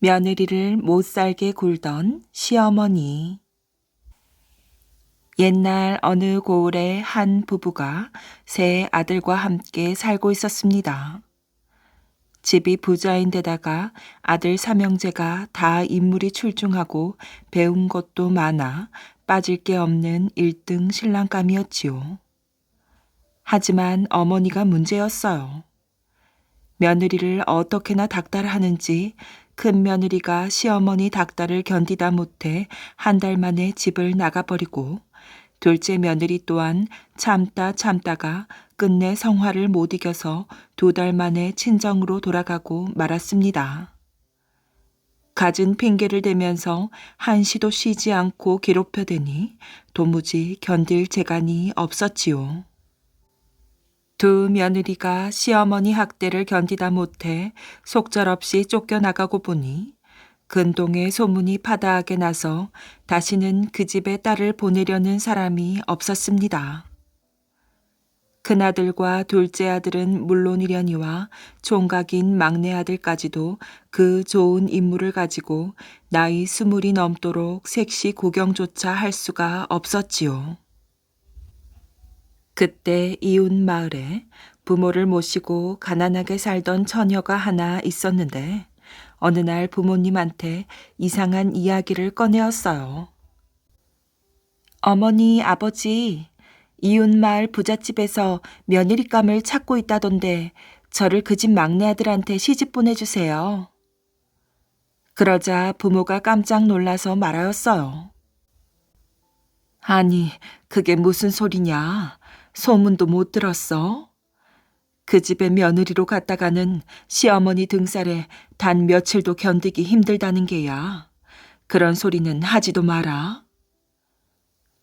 며느리를 못 살게 굴던 시어머니. 옛날 어느 고을에 한 부부가 세 아들과 함께 살고 있었습니다. 집이 부자인데다가 아들 삼형제가 다 인물이 출중하고 배운 것도 많아 빠질 게 없는 1등 신랑감이었지요. 하지만 어머니가 문제였어요. 며느리를 어떻게나 닥달하는지 큰 며느리가 시어머니 닥달을 견디다 못해 한 달 만에 집을 나가버리고 둘째 며느리 또한 참다가 끝내 성화를 못 이겨서 2달 만에 친정으로 돌아가고 말았습니다. 갖은 핑계를 대면서 한시도 쉬지 않고 괴롭혀대니 도무지 견딜 재간이 없었지요. 두 며느리가 시어머니 학대를 견디다 못해 속절없이 쫓겨나가고 보니 근동의 소문이 파다하게 나서 다시는 그 집에 딸을 보내려는 사람이 없었습니다. 큰아들과 둘째 아들은 물론이려니와 총각인 막내 아들까지도 그 좋은 인물을 가지고 나이 20이 넘도록 색시 구경조차 할 수가 없었지요. 그때 이웃 마을에 부모를 모시고 가난하게 살던 처녀가 하나 있었는데 어느 날 부모님한테 이상한 이야기를 꺼내었어요. 어머니, 아버지, 이웃 마을 부잣집에서 며느리감을 찾고 있다던데 저를 그 집 막내 아들한테 시집 보내주세요. 그러자 부모가 깜짝 놀라서 말하였어요. 아니, 그게 무슨 소리냐? 소문도 못 들었어? 그 집에 며느리로 갔다가는 시어머니 등살에 단 며칠도 견디기 힘들다는 게야. 그런 소리는 하지도 마라.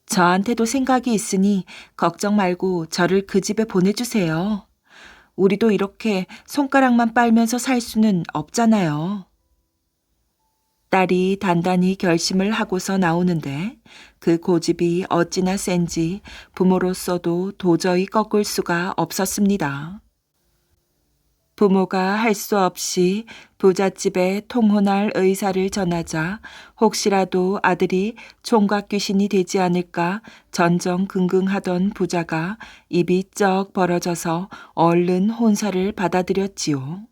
저한테도 생각이 있으니 걱정 말고 저를 그 집에 보내주세요. 우리도 이렇게 손가락만 빨면서 살 수는 없잖아요. 딸이 단단히 결심을 하고서 나오는데 그 고집이 어찌나 센지 부모로서도 도저히 꺾을 수가 없었습니다. 부모가 할 수 없이 부잣집에 통혼할 의사를 전하자 혹시라도 아들이 총각 귀신이 되지 않을까 전전긍긍하던 부자가 입이 쩍 벌어져서 얼른 혼사를 받아들였지요.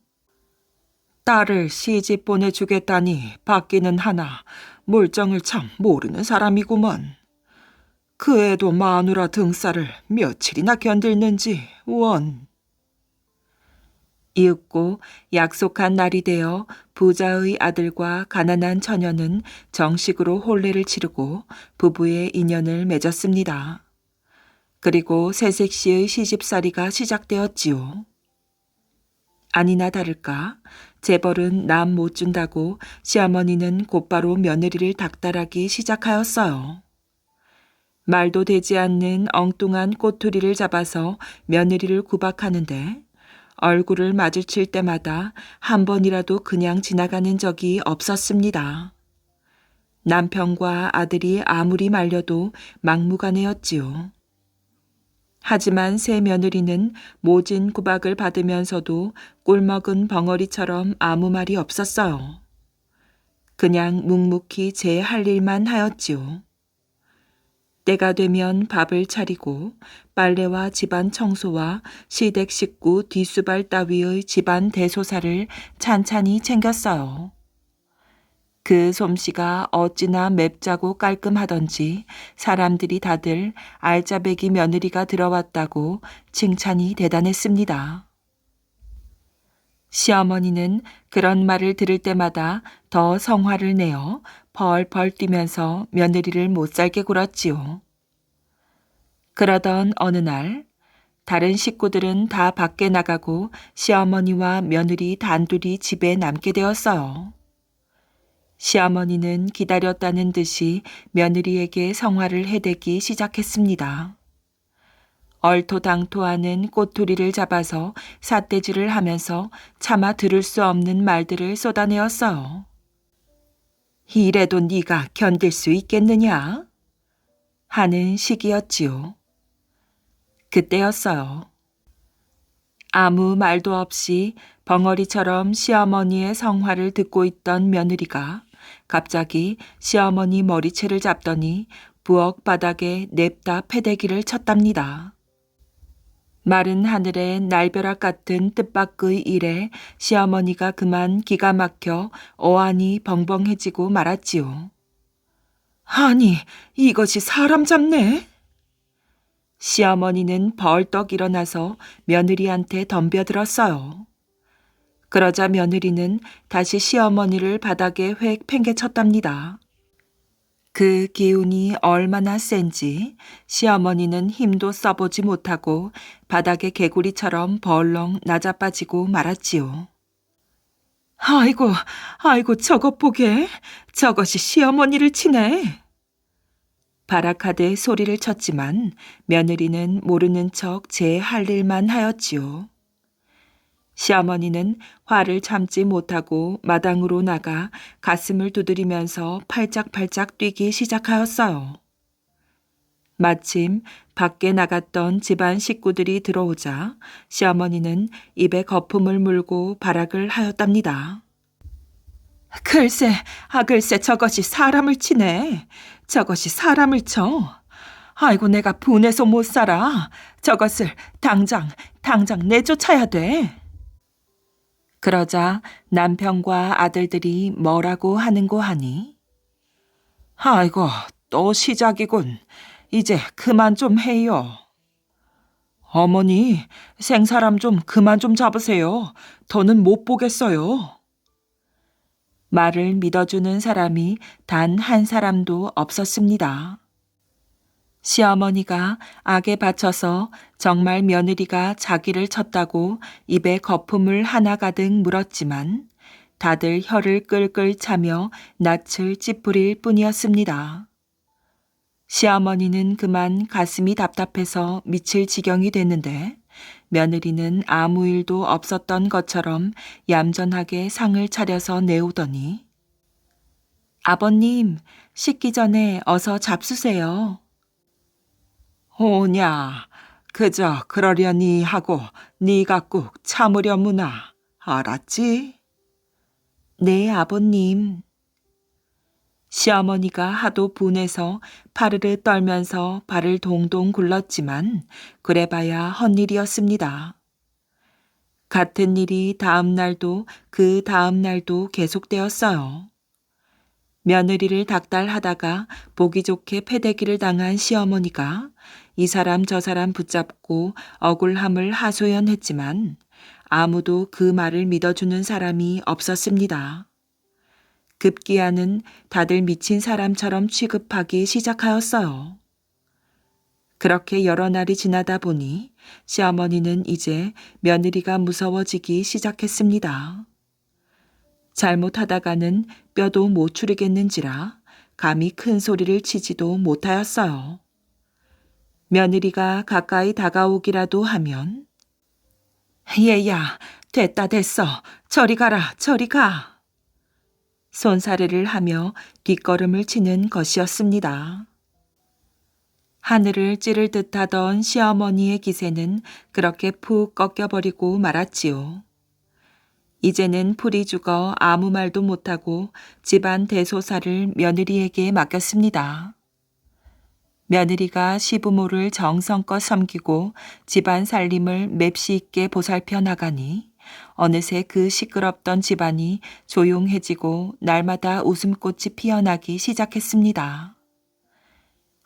딸을 시집 보내주겠다니 받기는 하나 물정을 참 모르는 사람이구먼. 그 애도 마누라 등살을 며칠이나 견딜는지 원. 이윽고 약속한 날이 되어 부자의 아들과 가난한 처녀는 정식으로 혼례를 치르고 부부의 인연을 맺었습니다. 그리고 새색시의 시집살이가 시작되었지요. 아니나 다를까 재벌은 남 못 준다고 시어머니는 곧바로 며느리를 닥달하기 시작하였어요. 말도 되지 않는 엉뚱한 꼬투리를 잡아서 며느리를 구박하는데 얼굴을 마주칠 때마다 한 번이라도 그냥 지나가는 적이 없었습니다. 남편과 아들이 아무리 말려도 막무가내였지요. 하지만 새 며느리는 모진 구박을 받으면서도 꿀먹은 벙어리처럼 아무 말이 없었어요. 그냥 묵묵히 제 할 일만 하였지요. 때가 되면 밥을 차리고 빨래와 집안 청소와 시댁 식구 뒷수발 따위의 집안 대소사를 찬찬히 챙겼어요. 그 솜씨가 어찌나 맵자고 깔끔하던지 사람들이 다들 알짜배기 며느리가 들어왔다고 칭찬이 대단했습니다. 시어머니는 그런 말을 들을 때마다 더 성화를 내어 벌벌 뛰면서 며느리를 못 살게 굴었지요. 그러던 어느 날 다른 식구들은 다 밖에 나가고 시어머니와 며느리 단둘이 집에 남게 되었어요. 시어머니는 기다렸다는 듯이 며느리에게 성화를 해대기 시작했습니다. 얼토당토하는 꼬투리를 잡아서 삿대질을 하면서 차마 들을 수 없는 말들을 쏟아내었어요. 이래도 네가 견딜 수 있겠느냐? 하는 시기였지요. 그때였어요. 아무 말도 없이 벙어리처럼 시어머니의 성화를 듣고 있던 며느리가 갑자기 시어머니 머리채를 잡더니 부엌 바닥에 냅다 패대기를 쳤답니다. 마른 하늘에 날벼락 같은 뜻밖의 일에 시어머니가 그만 기가 막혀 어안이 벙벙해지고 말았지요. 아니, 이것이 사람 잡네? 시어머니는 벌떡 일어나서 며느리한테 덤벼들었어요. 그러자 며느리는 다시 시어머니를 바닥에 획 팽개쳤답니다. 그 기운이 얼마나 센지 시어머니는 힘도 써보지 못하고 바닥에 개구리처럼 벌렁 낮아빠지고 말았지요. 아이고, 아이고 저것 보게. 저것이 시어머니를 치네. 발악하듯 소리를 쳤지만 며느리는 모르는 척 제 할 일만 하였지요. 시어머니는 화를 참지 못하고 마당으로 나가 가슴을 두드리면서 팔짝팔짝 뛰기 시작하였어요. 마침 밖에 나갔던 집안 식구들이 들어오자 시어머니는 입에 거품을 물고 발악을 하였답니다. 글쎄, 글쎄 저것이 사람을 치네. 저것이 사람을 쳐. 아이고 내가 분해서 못 살아. 저것을 당장 내쫓아야 돼. 그러자 남편과 아들들이 뭐라고 하는고 하니? 아이고 또 시작이군. 이제 그만 좀 해요. 어머니 생사람 좀 그만 좀 잡으세요. 더는 못 보겠어요. 말을 믿어주는 사람이 단 한 사람도 없었습니다. 시어머니가 악에 받쳐서 정말 며느리가 자기를 쳤다고 입에 거품을 하나 가득 물었지만 다들 혀를 끌끌 차며 낯을 찌푸릴 뿐이었습니다. 시어머니는 그만 가슴이 답답해서 미칠 지경이 됐는데 며느리는 아무 일도 없었던 것처럼 얌전하게 상을 차려서 내오더니 아버님, 식기 전에 어서 잡수세요. 오냐, 그저 그러려니 하고 네가 꾹 참으려무나. 알았지? 네, 아버님. 시어머니가 하도 분해서 파르르 떨면서 발을 동동 굴렀지만 그래봐야 헛일이었습니다. 같은 일이 다음 날도 그 다음 날도 계속되었어요. 며느리를 닥달하다가 보기 좋게 패대기를 당한 시어머니가 이 사람 저 사람 붙잡고 억울함을 하소연했지만 아무도 그 말을 믿어주는 사람이 없었습니다. 급기야는 다들 미친 사람처럼 취급하기 시작하였어요. 그렇게 여러 날이 지나다 보니 시어머니는 이제 며느리가 무서워지기 시작했습니다. 잘못하다가는 뼈도 못 추리겠는지라 감히 큰 소리를 치지도 못하였어요. 며느리가 가까이 다가오기라도 하면 얘야, 됐어. 저리 가라, 저리 가. 손사래를 하며 뒷걸음을 치는 것이었습니다. 하늘을 찌를 듯하던 시어머니의 기세는 그렇게 푹 꺾여버리고 말았지요. 이제는 풀이 죽어 아무 말도 못하고 집안 대소사를 며느리에게 맡겼습니다. 며느리가 시부모를 정성껏 섬기고 집안 살림을 맵시 있게 보살펴 나가니 어느새 그 시끄럽던 집안이 조용해지고 날마다 웃음꽃이 피어나기 시작했습니다.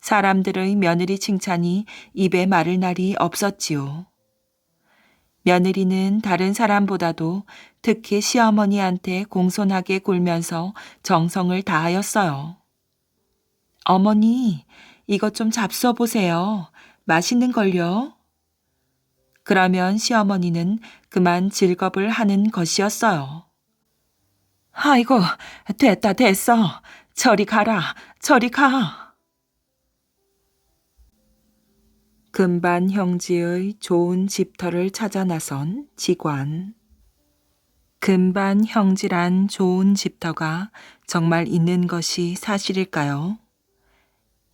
사람들의 며느리 칭찬이 입에 마를 날이 없었지요. 며느리는 다른 사람보다도 특히 시어머니한테 공손하게 굴면서 정성을 다하였어요. 어머니, 이것 좀 잡숴 보세요. 맛있는 걸요. 그러면 시어머니는 그만 즐겁을 하는 것이었어요. 아이고, 됐어. 저리 가라, 저리 가. 금반 형제의 좋은 집터를 찾아 나선 직원. 금반 형제란 좋은 집터가 정말 있는 것이 사실일까요?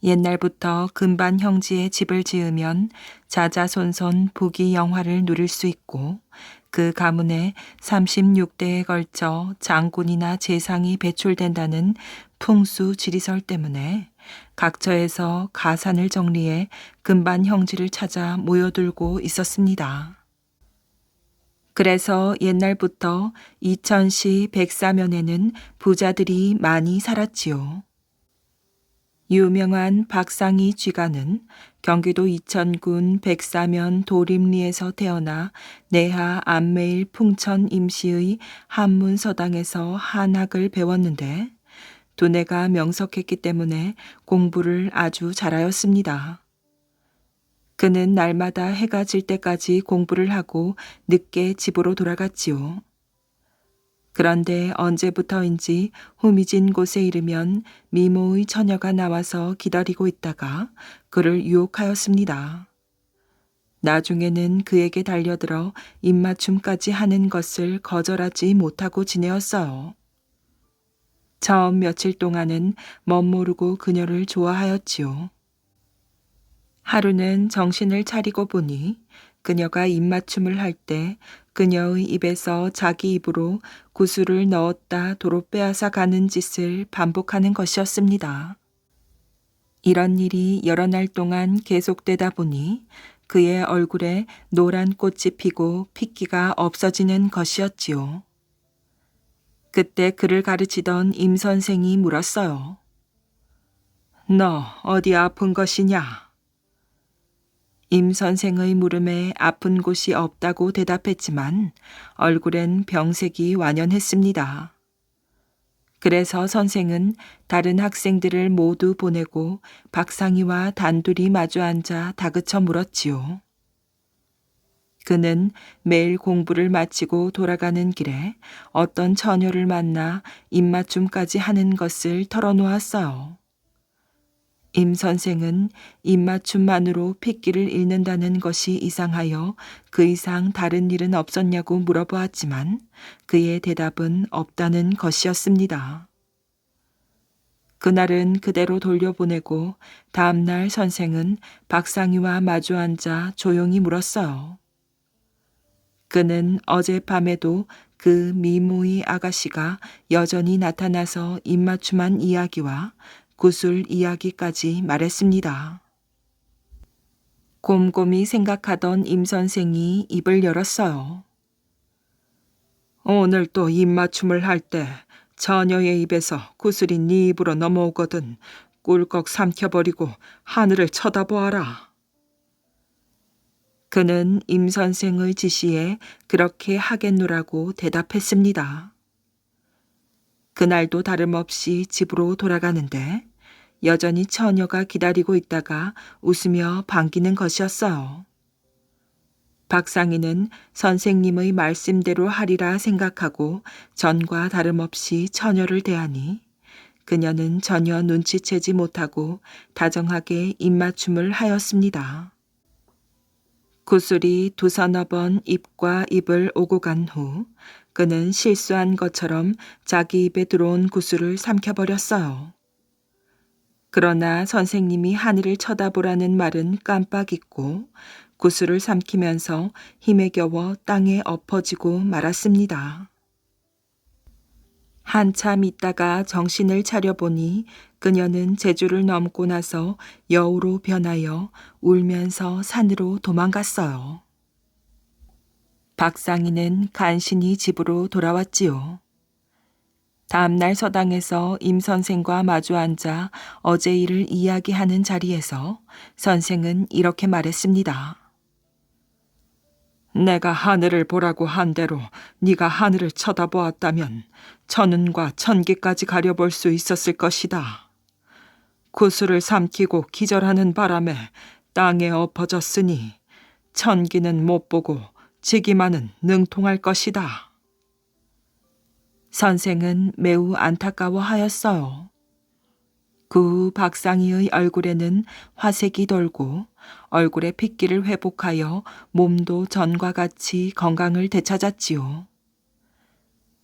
옛날부터 근반 형지의 집을 지으면 자자손손 부귀 영화를 누릴 수 있고 그 가문에 36대에 걸쳐 장군이나 재상이 배출된다는 풍수 지리설 때문에 각처에서 가산을 정리해 근반 형지를 찾아 모여들고 있었습니다. 그래서 옛날부터 이천시 백사면에는 부자들이 많이 살았지요. 유명한 박상희 쥐가는 경기도 이천군 백사면 도림리에서 태어나 내하 안매일 풍천 임시의 한문서당에서 한학을 배웠는데 두뇌가 명석했기 때문에 공부를 아주 잘하였습니다. 그는 날마다 해가 질 때까지 공부를 하고 늦게 집으로 돌아갔지요. 그런데 언제부터인지 후미진 곳에 이르면 미모의 처녀가 나와서 기다리고 있다가 그를 유혹하였습니다. 나중에는 그에게 달려들어 입맞춤까지 하는 것을 거절하지 못하고 지내었어요. 처음 며칠 동안은 멋모르고 그녀를 좋아하였지요. 하루는 정신을 차리고 보니 그녀가 입맞춤을 할 때 그녀의 입에서 자기 입으로 구슬을 넣었다 도로 빼앗아 가는 짓을 반복하는 것이었습니다. 이런 일이 여러 날 동안 계속되다 보니 그의 얼굴에 노란 꽃이 피고 핏기가 없어지는 것이었지요. 그때 그를 가르치던 임 선생이 물었어요. 너 어디 아픈 것이냐? 임 선생의 물음에 아픈 곳이 없다고 대답했지만 얼굴엔 병색이 완연했습니다. 그래서 선생은 다른 학생들을 모두 보내고 박상희와 단둘이 마주 앉아 다그쳐 물었지요. 그는 매일 공부를 마치고 돌아가는 길에 어떤 처녀를 만나 입맞춤까지 하는 것을 털어놓았어요. 임 선생은 입맞춤만으로 핏기를 잃는다는 것이 이상하여 그 이상 다른 일은 없었냐고 물어보았지만 그의 대답은 없다는 것이었습니다. 그날은 그대로 돌려보내고 다음날 선생은 박상희와 마주 앉아 조용히 물었어요. 그는 어젯밤에도 그 미모의 아가씨가 여전히 나타나서 입맞춤한 이야기와 구술 이야기까지 말했습니다. 곰곰이 생각하던 임 선생이 입을 열었어요. 오늘 또 입맞춤을 할 때 처녀의 입에서 구슬이 네 입으로 넘어오거든 꿀꺽 삼켜버리고 하늘을 쳐다보아라. 그는 임 선생의 지시에 그렇게 하겠노라고 대답했습니다. 그날도 다름없이 집으로 돌아가는데 여전히 처녀가 기다리고 있다가 웃으며 반기는 것이었어요. 박상희는 선생님의 말씀대로 하리라 생각하고 전과 다름없이 처녀를 대하니 그녀는 전혀 눈치채지 못하고 다정하게 입맞춤을 하였습니다. 구슬이 두서너 번 입과 입을 오고 간 후 그는 실수한 것처럼 자기 입에 들어온 구슬을 삼켜버렸어요. 그러나 선생님이 하늘을 쳐다보라는 말은 깜빡 잊고 구슬을 삼키면서 힘에 겨워 땅에 엎어지고 말았습니다. 한참 있다가 정신을 차려보니 그녀는 제주를 넘고 나서 여우로 변하여 울면서 산으로 도망갔어요. 박상희는 간신히 집으로 돌아왔지요. 다음날 서당에서 임 선생과 마주 앉아 어제 일을 이야기하는 자리에서 선생은 이렇게 말했습니다. 내가 하늘을 보라고 한 대로 네가 하늘을 쳐다보았다면 천운과 천기까지 가려볼 수 있었을 것이다. 구슬을 삼키고 기절하는 바람에 땅에 엎어졌으니 천기는 못 보고 지기만은 능통할 것이다. 선생은 매우 안타까워하였어요. 그 후 박상희의 얼굴에는 화색이 돌고 얼굴의 핏기를 회복하여 몸도 전과 같이 건강을 되찾았지요.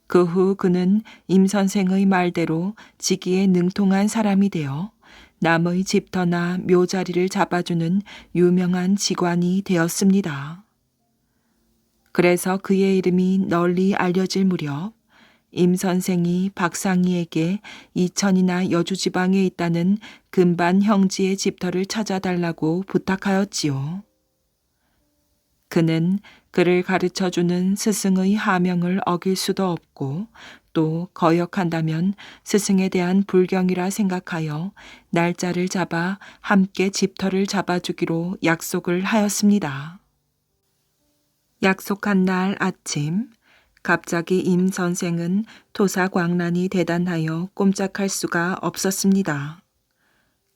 그 후 그는 임 선생의 말대로 지기에 능통한 사람이 되어 남의 집터나 묘자리를 잡아주는 유명한 직관이 되었습니다. 그래서 그의 이름이 널리 알려질 무렵 임 선생이 박상희에게 이천이나 여주지방에 있다는 근반 형제의 집터를 찾아달라고 부탁하였지요. 그는 그를 가르쳐주는 스승의 하명을 어길 수도 없고 또 거역한다면 스승에 대한 불경이라 생각하여 날짜를 잡아 함께 집터를 잡아주기로 약속을 하였습니다. 약속한 날 아침 갑자기 임 선생은 토사광란이 대단하여 꼼짝할 수가 없었습니다.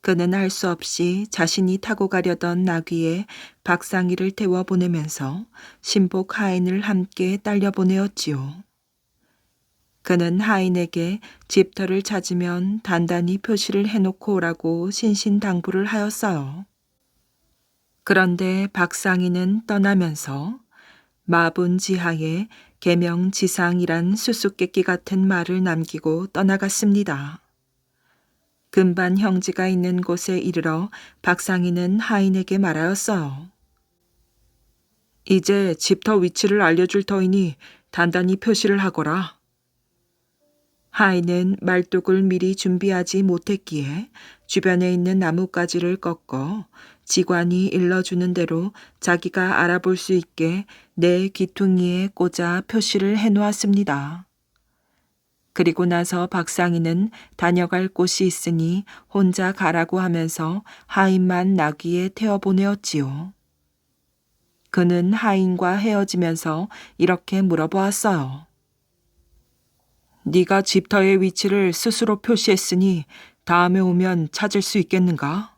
그는 할 수 없이 자신이 타고 가려던 나귀에 박상희를 태워 보내면서 신복 하인을 함께 딸려 보내었지요. 그는 하인에게 집터를 찾으면 단단히 표시를 해놓고 오라고 신신당부를 하였어요. 그런데 박상희는 떠나면서 마분지하에 계명지상이란 수수께끼 같은 말을 남기고 떠나갔습니다. 근반 형제가 있는 곳에 이르러 박상희는 하인에게 말하였어요. 이제 집터 위치를 알려줄 터이니 단단히 표시를 하거라. 하인은 말뚝을 미리 준비하지 못했기에 주변에 있는 나뭇가지를 꺾어 직관이 일러주는 대로 자기가 알아볼 수 있게 내 귀퉁이에 꽂아 표시를 해놓았습니다. 그리고 나서 박상희는 다녀갈 곳이 있으니 혼자 가라고 하면서 하인만 나귀에 태워보내었지요. 그는 하인과 헤어지면서 이렇게 물어보았어요. 네가 집터의 위치를 스스로 표시했으니 다음에 오면 찾을 수 있겠는가?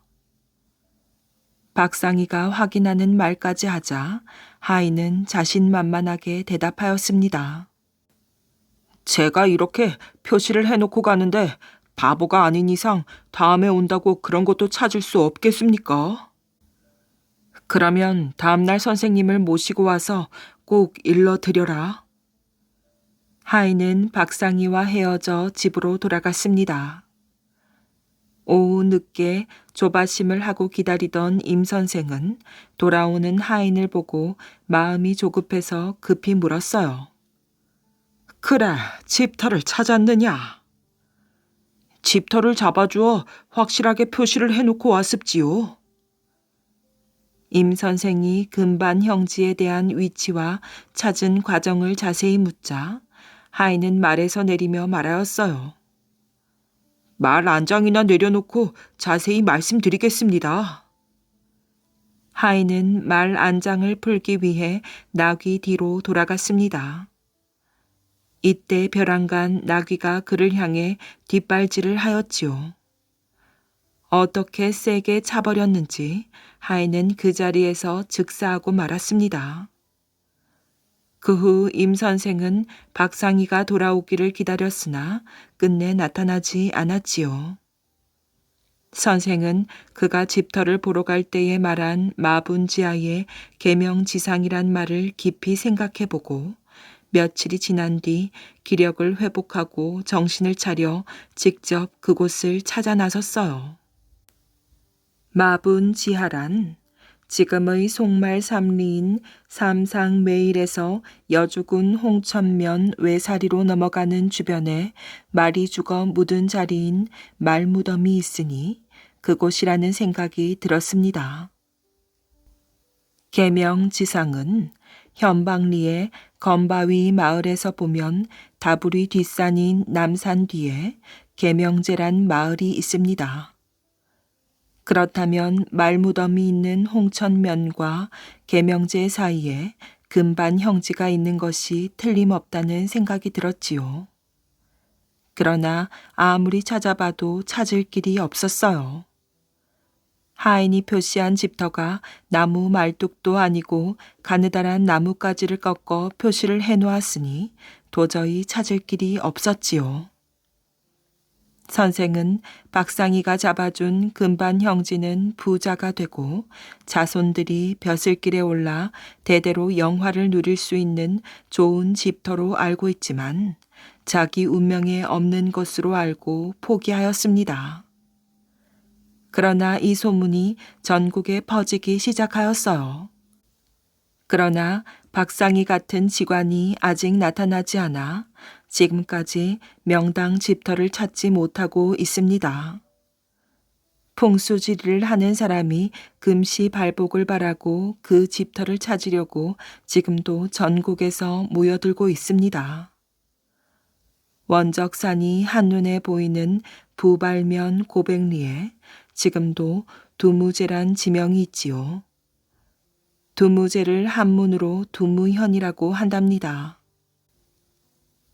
박상희가 확인하는 말까지 하자 하인은 자신만만하게 대답하였습니다. 제가 이렇게 표시를 해놓고 가는데 바보가 아닌 이상 다음에 온다고 그런 것도 찾을 수 없겠습니까? 그러면 다음날 선생님을 모시고 와서 꼭 일러드려라. 하인은 박상희와 헤어져 집으로 돌아갔습니다. 오후 늦게 조바심을 하고 기다리던 임 선생은 돌아오는 하인을 보고 마음이 조급해서 급히 물었어요. 그래, 집터를 찾았느냐? 집터를 잡아주어 확실하게 표시를 해놓고 왔습지요. 임 선생이 근반 형지에 대한 위치와 찾은 과정을 자세히 묻자 하인은 말에서 내리며 말하였어요. 말 안장이나 내려놓고 자세히 말씀드리겠습니다. 하인은 말 안장을 풀기 위해 나귀 뒤로 돌아갔습니다. 이때 벼랑간 나귀가 그를 향해 뒷발질을 하였지요. 어떻게 세게 차버렸는지 하인은 그 자리에서 즉사하고 말았습니다. 그 후 임 선생은 박상희가 돌아오기를 기다렸으나 끝내 나타나지 않았지요. 선생은 그가 집터를 보러 갈 때에 말한 마분지하의 계명지상이란 말을 깊이 생각해보고 며칠이 지난 뒤 기력을 회복하고 정신을 차려 직접 그곳을 찾아 나섰어요. 마분지하란 지금의 송말 삼리인 삼상매일에서 여주군 홍천면 외사리로 넘어가는 주변에 말이 죽어 묻은 자리인 말무덤이 있으니 그곳이라는 생각이 들었습니다. 계명지상은 현방리의 건바위 마을에서 보면 다부리 뒷산인 남산 뒤에 계명제란 마을이 있습니다. 그렇다면 말무덤이 있는 홍천면과 계명제 사이에 근반 형지가 있는 것이 틀림없다는 생각이 들었지요. 그러나 아무리 찾아봐도 찾을 길이 없었어요. 하인이 표시한 집터가 나무 말뚝도 아니고 가느다란 나뭇가지를 꺾어 표시를 해놓았으니 도저히 찾을 길이 없었지요. 선생은 박상희가 잡아준 근반 형지는 부자가 되고 자손들이 벼슬길에 올라 대대로 영화를 누릴 수 있는 좋은 집터로 알고 있지만 자기 운명에 없는 것으로 알고 포기하였습니다. 그러나 이 소문이 전국에 퍼지기 시작하였어요. 그러나 박상희 같은 직관이 아직 나타나지 않아 지금까지 명당 집터를 찾지 못하고 있습니다. 풍수지리를 하는 사람이 금시 발복을 바라고 그 집터를 찾으려고 지금도 전국에서 모여들고 있습니다. 원적산이 한눈에 보이는 부발면 고백리에 지금도 두무제란 지명이 있지요. 두무제를 한문으로 두무현이라고 한답니다.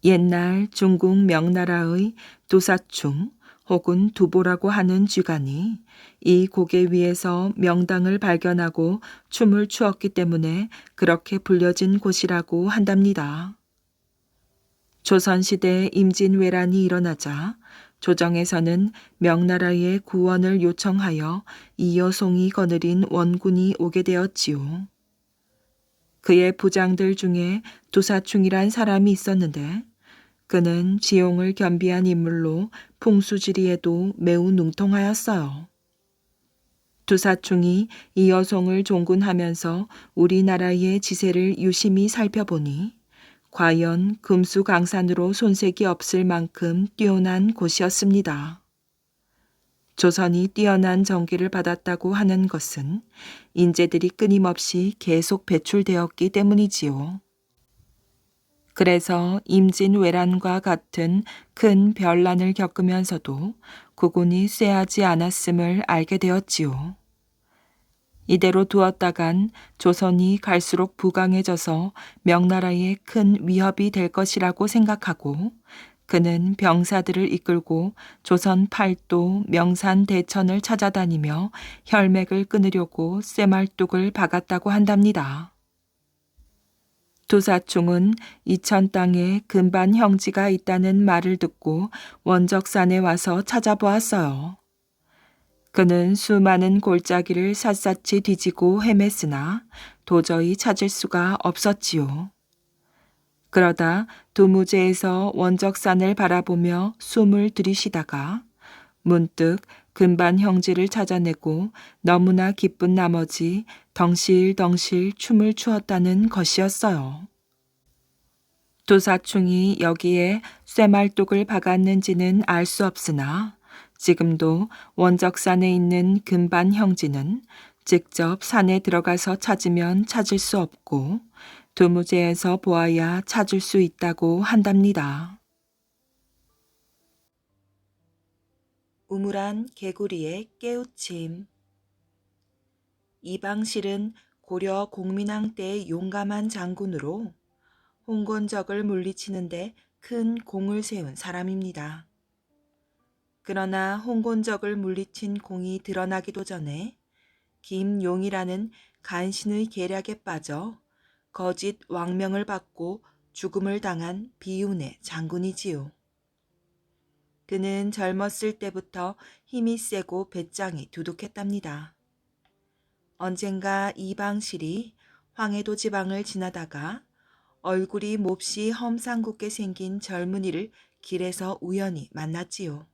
옛날 중국 명나라의 도사충 혹은 두보라고 하는 쥐간이 이 고개 위에서 명당을 발견하고 춤을 추었기 때문에 그렇게 불려진 곳이라고 한답니다. 조선시대 임진왜란이 일어나자 조정에서는 명나라의 구원을 요청하여 이여송이 거느린 원군이 오게 되었지요. 그의 부장들 중에 도사충이란 사람이 있었는데 그는 지용을 겸비한 인물로 풍수지리에도 매우 능통하였어요. 도사충이 이여송을 종군하면서 우리나라의 지세를 유심히 살펴보니 과연 금수강산으로 손색이 없을 만큼 뛰어난 곳이었습니다. 조선이 뛰어난 전기를 받았다고 하는 것은 인재들이 끊임없이 계속 배출되었기 때문이지요. 그래서 임진왜란과 같은 큰 변란을 겪으면서도 국운이 쇠하지 않았음을 알게 되었지요. 이대로 두었다간 조선이 갈수록 부강해져서 명나라에 큰 위협이 될 것이라고 생각하고 그는 병사들을 이끌고 조선 팔도 명산 대천을 찾아다니며 혈맥을 끊으려고 쇠말뚝을 박았다고 한답니다. 도사충은 이천 땅에 금반 형지가 있다는 말을 듣고 원적산에 와서 찾아보았어요. 그는 수많은 골짜기를 샅샅이 뒤지고 헤맸으나 도저히 찾을 수가 없었지요. 그러다 두무제에서 원적산을 바라보며 숨을 들이쉬다가 문득 금반 형제를 찾아내고 너무나 기쁜 나머지 덩실덩실 춤을 추었다는 것이었어요. 도사충이 여기에 쇠말뚝을 박았는지는 알 수 없으나 지금도 원적산에 있는 금반 형지는 직접 산에 들어가서 찾으면 찾을 수 없고 두무제에서 보아야 찾을 수 있다고 한답니다. 우물안 개구리의 깨우침. 이방실은 고려 공민왕 때의 용감한 장군으로 홍건적을 물리치는데 큰 공을 세운 사람입니다. 그러나 홍건적을 물리친 공이 드러나기도 전에 김용이라는 간신의 계략에 빠져 거짓 왕명을 받고 죽음을 당한 비운의 장군이지요. 그는 젊었을 때부터 힘이 세고 배짱이 두둑했답니다. 언젠가 이방실이 황해도 지방을 지나다가 얼굴이 몹시 험상궂게 생긴 젊은이를 길에서 우연히 만났지요.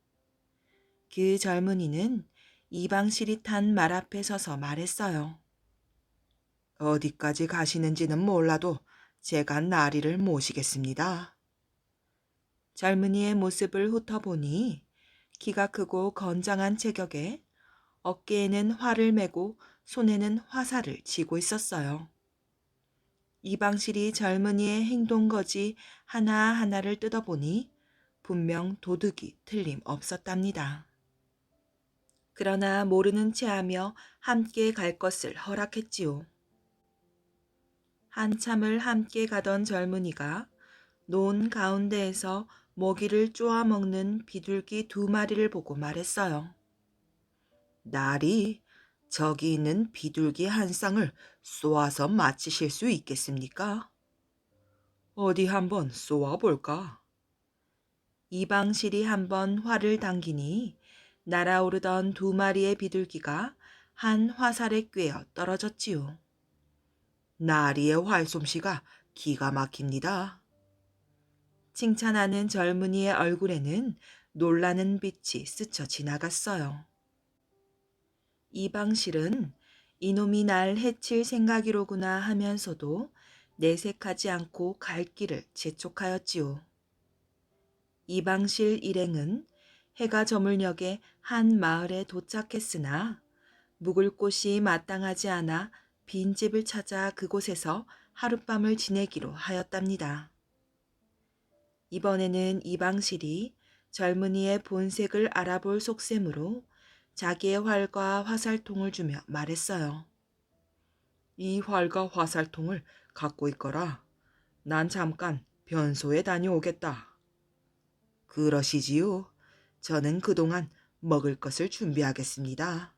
그 젊은이는 이방실이 탄 말 앞에 서서 말했어요. 어디까지 가시는지는 몰라도 제가 나리를 모시겠습니다. 젊은이의 모습을 훑어보니 키가 크고 건장한 체격에 어깨에는 활을 메고 손에는 화살을 쥐고 있었어요. 이방실이 젊은이의 행동거지 하나하나를 뜯어보니 분명 도둑이 틀림없었답니다. 그러나 모르는 체하며 함께 갈 것을 허락했지요. 한참을 함께 가던 젊은이가 논 가운데에서 먹이를 쪼아 먹는 비둘기 2마리를 보고 말했어요. 나리, 저기 있는 비둘기 한 쌍을 쏘아서 맞히실 수 있겠습니까? 어디 한번 쏘아볼까? 이방실이 한번 활을 당기니 날아오르던 2마리의 비둘기가 한 화살에 꿰어 떨어졌지요. 나리의 활솜씨가 기가 막힙니다. 칭찬하는 젊은이의 얼굴에는 놀라는 빛이 스쳐 지나갔어요. 이방실은 이놈이 날 해칠 생각이로구나 하면서도 내색하지 않고 갈 길을 재촉하였지요. 이방실 일행은 해가 저물 역에 한 마을에 도착했으나 묵을 곳이 마땅하지 않아 빈집을 찾아 그곳에서 하룻밤을 지내기로 하였답니다. 이번에는 이방실이 젊은이의 본색을 알아볼 속셈으로 자기의 활과 화살통을 주며 말했어요. 이 활과 화살통을 갖고 있거라. 난 잠깐 변소에 다녀오겠다. 그러시지요. 저는 그동안 먹을 것을 준비하겠습니다.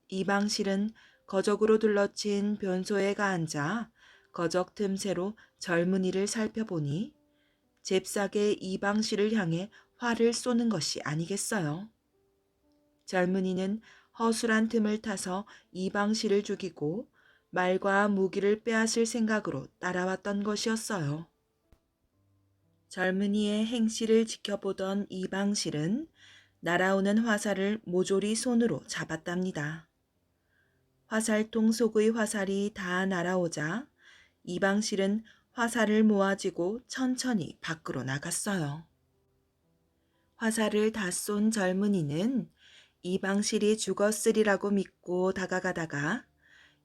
이방실은 거적으로 둘러친 변소에 가 앉아 거적 틈새로 젊은이를 살펴보니 잽싸게 이방실을 향해 활을 쏘는 것이 아니겠어요. 젊은이는 허술한 틈을 타서 이방실을 죽이고 말과 무기를 빼앗을 생각으로 따라왔던 것이었어요. 젊은이의 행실을 지켜보던 이방실은 날아오는 화살을 모조리 손으로 잡았답니다. 화살통 속의 화살이 다 날아오자 이방실은 화살을 모아쥐고 천천히 밖으로 나갔어요. 화살을 다 쏜 젊은이는 이방실이 죽었으리라고 믿고 다가가다가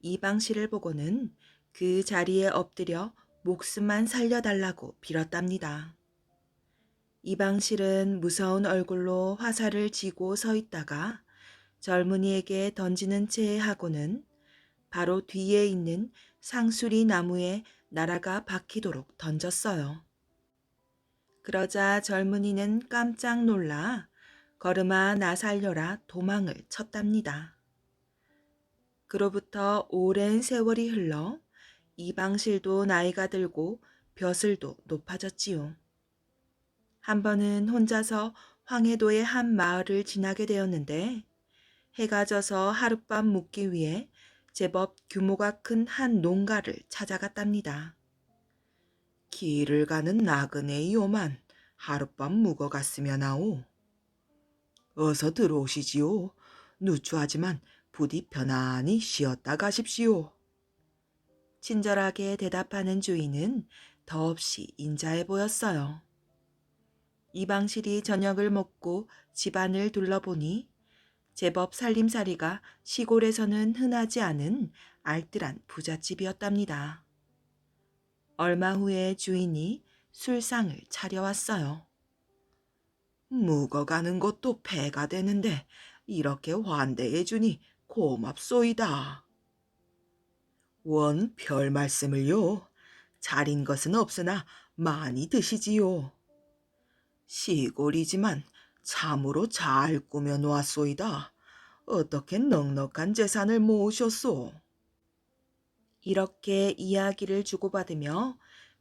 이방실을 보고는 그 자리에 엎드려 목숨만 살려달라고 빌었답니다. 이방실은 무서운 얼굴로 화살을 쥐고 서 있다가 젊은이에게 던지는 채 하고는 바로 뒤에 있는 상수리 나무에 날아가 박히도록 던졌어요. 그러자 젊은이는 깜짝 놀라 걸음아 나 살려라 도망을 쳤답니다. 그로부터 오랜 세월이 흘러 이방실도 나이가 들고 벼슬도 높아졌지요. 한 번은 혼자서 황해도의 한 마을을 지나게 되었는데 해가 져서 하룻밤 묵기 위해 제법 규모가 큰 한 농가를 찾아갔답니다. 길을 가는 나그네이오만 하룻밤 묵어갔으면 하오. 어서 들어오시지요. 누추하지만 부디 편안히 쉬었다 가십시오. 친절하게 대답하는 주인은 더없이 인자해 보였어요. 이방실이 저녁을 먹고 집안을 둘러보니 제법 살림살이가 시골에서는 흔하지 않은 알뜰한 부잣집이었답니다. 얼마 후에 주인이 술상을 차려왔어요. 묵어가는 것도 배가 되는데 이렇게 환대해 주니 고맙소이다. 원 별 말씀을요. 잘인 것은 없으나 많이 드시지요. 시골이지만 참으로 잘 꾸며 놓았소이다. 어떻게 넉넉한 재산을 모으셨소? 이렇게 이야기를 주고받으며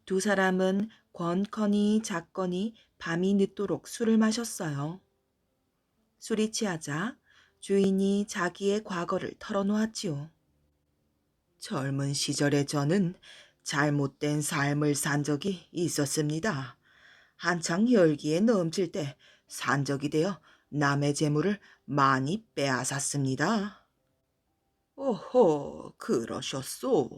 두 사람은 권커니 작거니 밤이 늦도록 술을 마셨어요. 술이 취하자 주인이 자기의 과거를 털어놓았지요. 젊은 시절에 저는 잘못된 삶을 산 적이 있었습니다. 한창 열기에 넘칠 때 산적이 되어 남의 재물을 많이 빼앗았습니다. 오호, 그러셨소.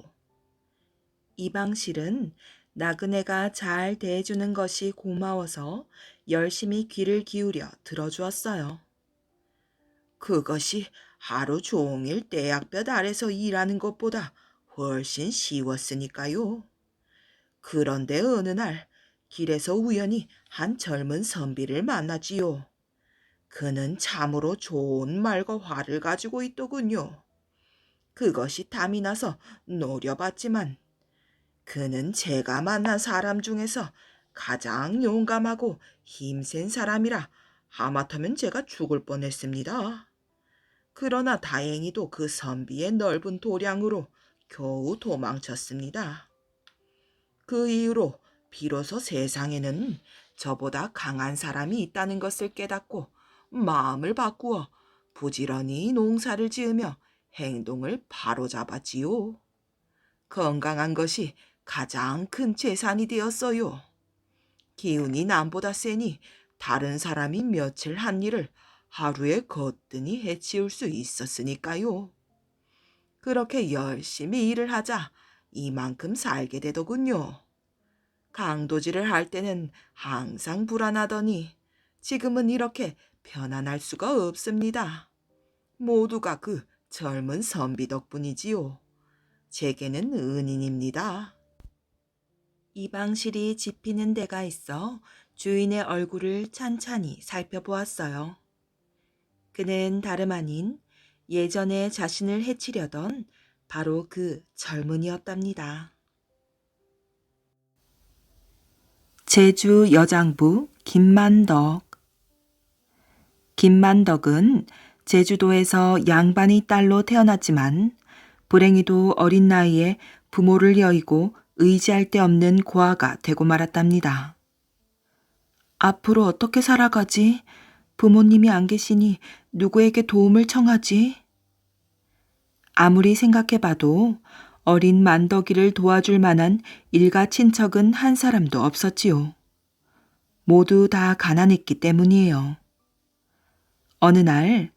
이방실은 나그네가 잘 대해주는 것이 고마워서 열심히 귀를 기울여 들어주었어요. 그것이 하루 종일 떼약볕 아래서 일하는 것보다 훨씬 쉬웠으니까요. 그런데 어느 날 길에서 우연히 한 젊은 선비를 만나지요. 그는 참으로 좋은 말과 화를 가지고 있더군요. 그것이 탐이 나서 노려봤지만 그는 제가 만난 사람 중에서 가장 용감하고 힘센 사람이라 하마터면 제가 죽을 뻔했습니다. 그러나 다행히도 그 선비의 넓은 도량으로 겨우 도망쳤습니다. 그 이후로 비로소 세상에는 저보다 강한 사람이 있다는 것을 깨닫고 마음을 바꾸어 부지런히 농사를 지으며 행동을 바로잡았지요. 건강한 것이 가장 큰 재산이 되었어요. 기운이 남보다 세니 다른 사람이 며칠 한 일을 하루에 거뜬히 해치울 수 있었으니까요. 그렇게 열심히 일을 하자 이만큼 살게 되더군요. 강도질을 할 때는 항상 불안하더니 지금은 이렇게 편안할 수가 없습니다. 모두가 그 젊은 선비 덕분이지요. 제게는 은인입니다. 이방실이 지피는 데가 있어 주인의 얼굴을 찬찬히 살펴보았어요. 그는 다름 아닌 예전에 자신을 해치려던 바로 그 젊은이였답니다. 제주 여장부 김만덕. 김만덕은 제주도에서 양반의 딸로 태어났지만 불행히도 어린 나이에 부모를 여의고 의지할 데 없는 고아가 되고 말았답니다. 앞으로 어떻게 살아가지? 부모님이 안 계시니 누구에게 도움을 청하지? 아무리 생각해봐도 어린 만덕이를 도와줄 만한 일가 친척은 한 사람도 없었지요. 모두 다 가난했기 때문이에요. 어느 날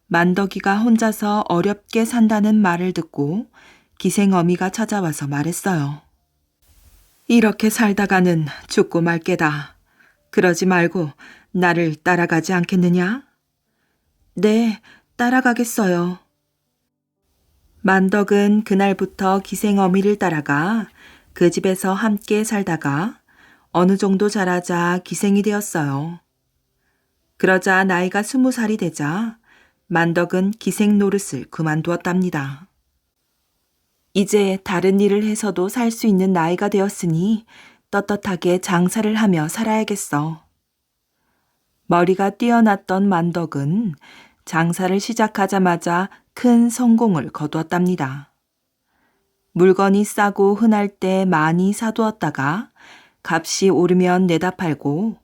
만덕이가 혼자서 어렵게 산다는 말을 듣고 기생어미가 찾아와서 말했어요. 이렇게 살다가는 죽고 말 게다. 그러지 말고 나를 따라가지 않겠느냐? 네, 따라가겠어요. 만덕은 그날부터 기생어미를 따라가 그 집에서 함께 살다가 어느 정도 자라자 기생이 되었어요. 그러자 나이가 20살이 되자 만덕은 기생 노릇을 그만두었답니다. 이제 다른 일을 해서도 살 수 있는 나이가 되었으니 떳떳하게 장사를 하며 살아야겠어. 머리가 뛰어났던 만덕은 장사를 시작하자마자 큰 성공을 거두었답니다. 물건이 싸고 흔할 때 많이 사두었다가 값이 오르면 내다 팔고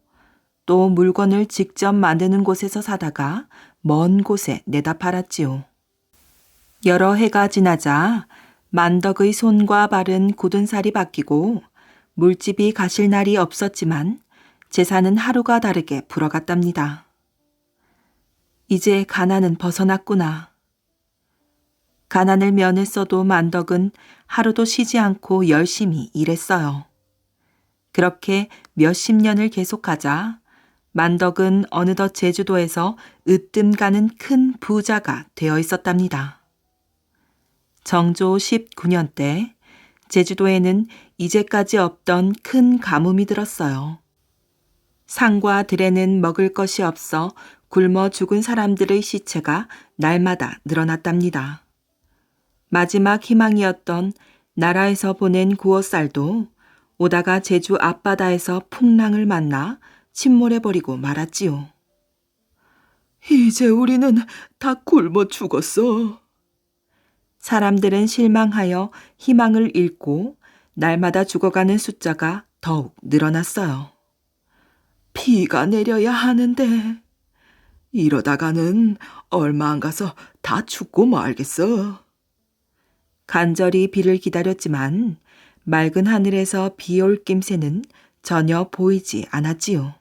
또 물건을 직접 만드는 곳에서 사다가 먼 곳에 내다 팔았지요. 여러 해가 지나자 만덕의 손과 발은 굳은 살이 바뀌고 물집이 가실 날이 없었지만 재산은 하루가 다르게 불어갔답니다. 이제 가난은 벗어났구나. 가난을 면했어도 만덕은 하루도 쉬지 않고 열심히 일했어요. 그렇게 몇십 년을 계속하자 만덕은 어느덧 제주도에서 으뜸 가는 큰 부자가 되어 있었답니다. 정조 19년 때 제주도에는 이제까지 없던 큰 가뭄이 들었어요. 산과 들에는 먹을 것이 없어 굶어 죽은 사람들의 시체가 날마다 늘어났답니다. 마지막 희망이었던 나라에서 보낸 구워쌀도 오다가 제주 앞바다에서 풍랑을 만나 침몰해버리고 말았지요. 이제 우리는 다 굶어 죽었어. 사람들은 실망하여 희망을 잃고 날마다 죽어가는 숫자가 더욱 늘어났어요. 비가 내려야 하는데 이러다가는 얼마 안 가서 다 죽고 말겠어. 간절히 비를 기다렸지만 맑은 하늘에서 비 올 낌새는 전혀 보이지 않았지요.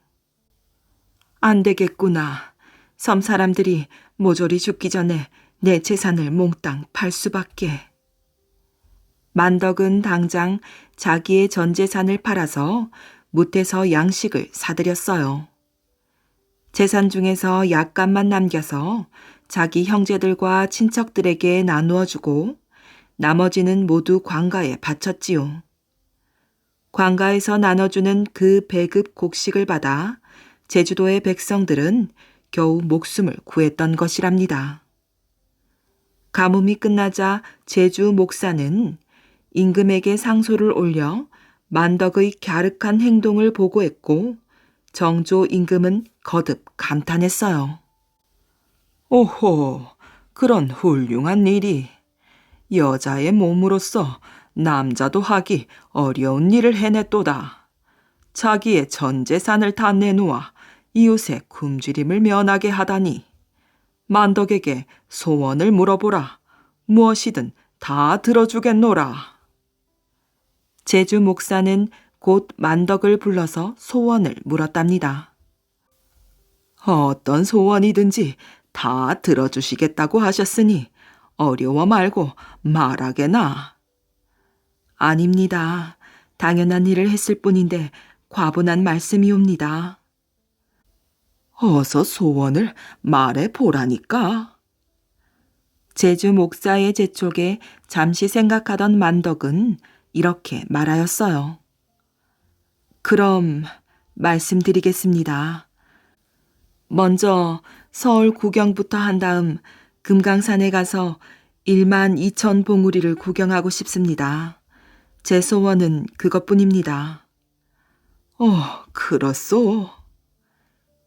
안 되겠구나. 섬 사람들이 모조리 죽기 전에 내 재산을 몽땅 팔 수밖에. 만덕은 당장 자기의 전 재산을 팔아서 무태서 양식을 사들였어요. 재산 중에서 약간만 남겨서 자기 형제들과 친척들에게 나누어 주고 나머지는 모두 관가에 바쳤지요. 관가에서 나눠주는 그 배급 곡식을 받아 제주도의 백성들은 겨우 목숨을 구했던 것이랍니다. 가뭄이 끝나자 제주 목사는 임금에게 상소를 올려 만덕의 갸륵한 행동을 보고했고 정조 임금은 거듭 감탄했어요. 오호, 그런 훌륭한 일이. 여자의 몸으로서 남자도 하기 어려운 일을 해냈도다. 자기의 전 재산을 다 내놓아 이웃의 굶주림을 면하게 하다니. 만덕에게 소원을 물어보라. 무엇이든 다 들어주겠노라. 제주 목사는 곧 만덕을 불러서 소원을 물었답니다. 어떤 소원이든지 다 들어주시겠다고 하셨으니 어려워 말고 말하게나. 아닙니다. 당연한 일을 했을 뿐인데 과분한 말씀이옵니다. 어서 소원을 말해 보라니까. 제주 목사의 재촉에 잠시 생각하던 만덕은 이렇게 말하였어요. 그럼 말씀드리겠습니다. 먼저 서울 구경부터 한 다음 금강산에 가서 1만 2천 봉우리를 구경하고 싶습니다. 제 소원은 그것뿐입니다. 그렇소.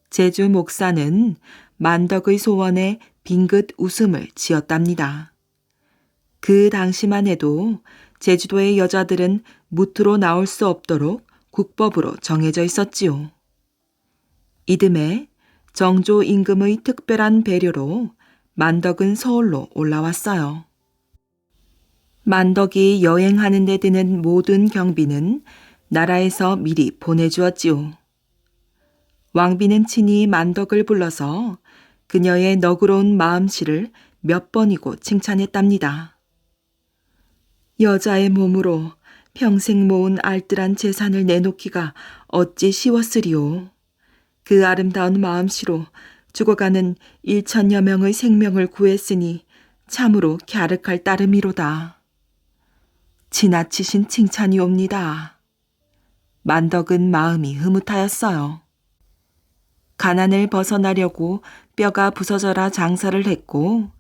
제주 목사는 만덕의 소원에 빙긋 웃음을 지었답니다. 그 당시만 해도 제주도의 여자들은 무트로 나올 수 없도록 국법으로 정해져 있었지요. 이듬해 정조 임금의 특별한 배려로 만덕은 서울로 올라왔어요. 만덕이 여행하는 데 드는 모든 경비는 나라에서 미리 보내주었지요. 왕비는 친히 만덕을 불러서 그녀의 너그러운 마음씨를 몇 번이고 칭찬했답니다. 여자의 몸으로 평생 모은 알뜰한 재산을 내놓기가 어찌 쉬웠으리요. 그 아름다운 마음씨로 죽어가는 1천여 명의 생명을 구했으니 참으로 갸륵할 따름이로다. 지나치신 칭찬이옵니다. 만덕은 마음이 흐뭇하였어요. 가난을 벗어나려고 뼈가 부서져라 장사를 했고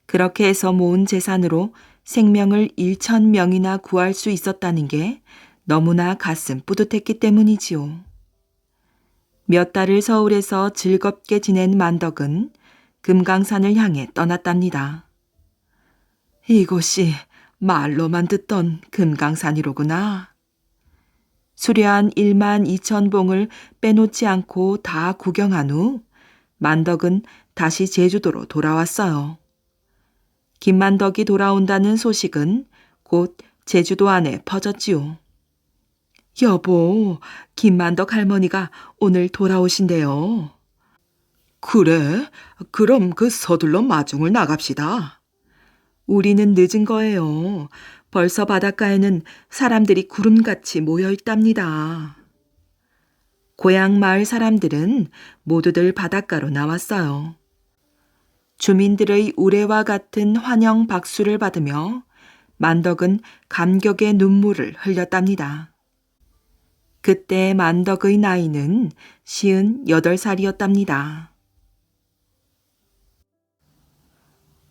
그렇게 해서 모은 재산으로 생명을 1,000명이나 구할 수 있었다는 게 너무나 가슴 뿌듯했기 때문이지요. 몇 달을 서울에서 즐겁게 지낸 만덕은 금강산을 향해 떠났답니다. 이곳이 말로만 듣던 금강산이로구나. 수려한 1만 2천 봉을 빼놓지 않고 다 구경한 후 만덕은 다시 제주도로 돌아왔어요. 김만덕이 돌아온다는 소식은 곧 제주도 안에 퍼졌지요. 여보, 김만덕 할머니가 오늘 돌아오신대요. 그래? 그럼 서둘러 마중을 나갑시다. 우리는 늦은 거예요. 벌써 바닷가에는 사람들이 구름같이 모여 있답니다. 고향 마을 사람들은 모두들 바닷가로 나왔어요. 주민들의 우레와 같은 환영 박수를 받으며 만덕은 감격의 눈물을 흘렸답니다. 그때 만덕의 나이는 58살이었답니다.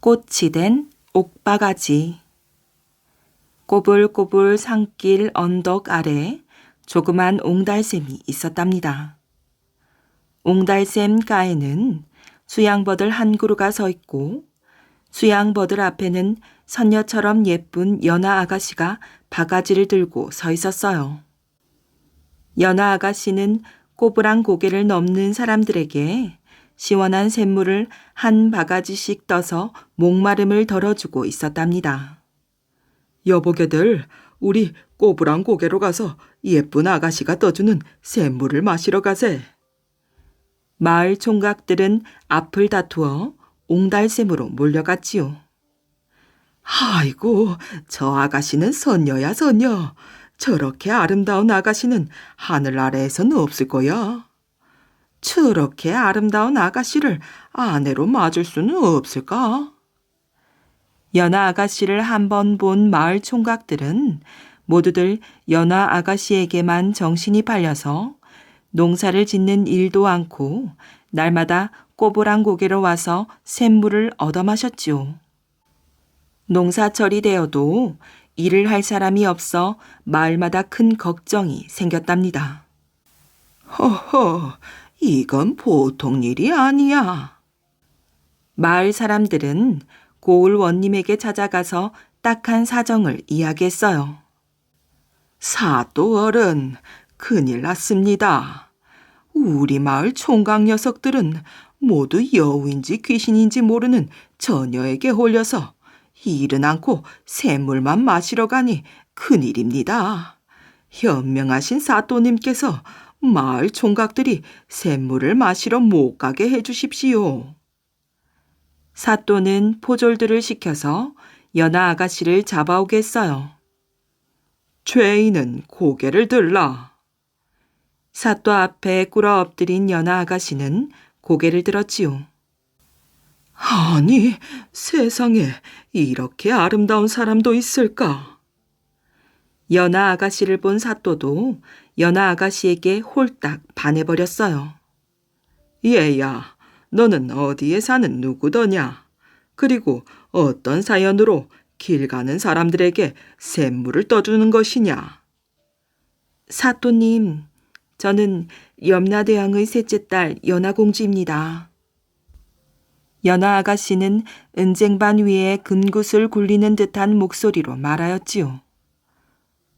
꽃이 된 옥바가지. 꼬불꼬불 산길 언덕 아래 조그만 옹달샘이 있었답니다. 옹달샘 가에는 수양버들 한 그루가 서 있고 수양버들 앞에는 선녀처럼 예쁜 연하 아가씨가 바가지를 들고 서 있었어요. 연하 아가씨는 꼬부랑 고개를 넘는 사람들에게 시원한 샘물을 한 바가지씩 떠서 목마름을 덜어주고 있었답니다. 여보게들, 우리 꼬부랑 고개로 가서 예쁜 아가씨가 떠주는 샘물을 마시러 가세. 마을 총각들은 앞을 다투어 옹달샘으로 몰려갔지요. 아이고, 저 아가씨는 선녀야, 선녀. 저렇게 아름다운 아가씨는 하늘 아래에선 없을 거야. 저렇게 아름다운 아가씨를 아내로 맞을 수는 없을까? 연하 아가씨를 한 번 본 마을 총각들은 모두들 연하 아가씨에게만 정신이 팔려서 농사를 짓는 일도 않고 날마다 꼬부랑 고개로 와서 샘물을 얻어마셨지요. 농사철이 되어도 일을 할 사람이 없어 마을마다 큰 걱정이 생겼답니다. 허허, 이건 보통 일이 아니야. 마을 사람들은 고을 원님에게 찾아가서 딱한 사정을 이야기했어요. 사또 어른, 큰일 났습니다. 우리 마을 총각 녀석들은 모두 여우인지 귀신인지 모르는 처녀에게 홀려서 일은 않고 샘물만 마시러 가니 큰일입니다. 현명하신 사또님께서 마을 총각들이 샘물을 마시러 못 가게 해주십시오. 사또는 포졸들을 시켜서 연하 아가씨를 잡아오게 했어요. 죄인은 고개를 들라. 사또 앞에 꿇어 엎드린 연하 아가씨는 고개를 들었지요. 아니, 세상에 이렇게 아름다운 사람도 있을까? 연하 아가씨를 본 사또도 연하 아가씨에게 홀딱 반해버렸어요. 얘야, 너는 어디에 사는 누구더냐? 그리고 어떤 사연으로 길 가는 사람들에게 샘물을 떠주는 것이냐? 사또님, 저는 염라대왕의 셋째 딸 연하공주입니다. 연하 아가씨는 은쟁반 위에 금굿을 굴리는 듯한 목소리로 말하였지요.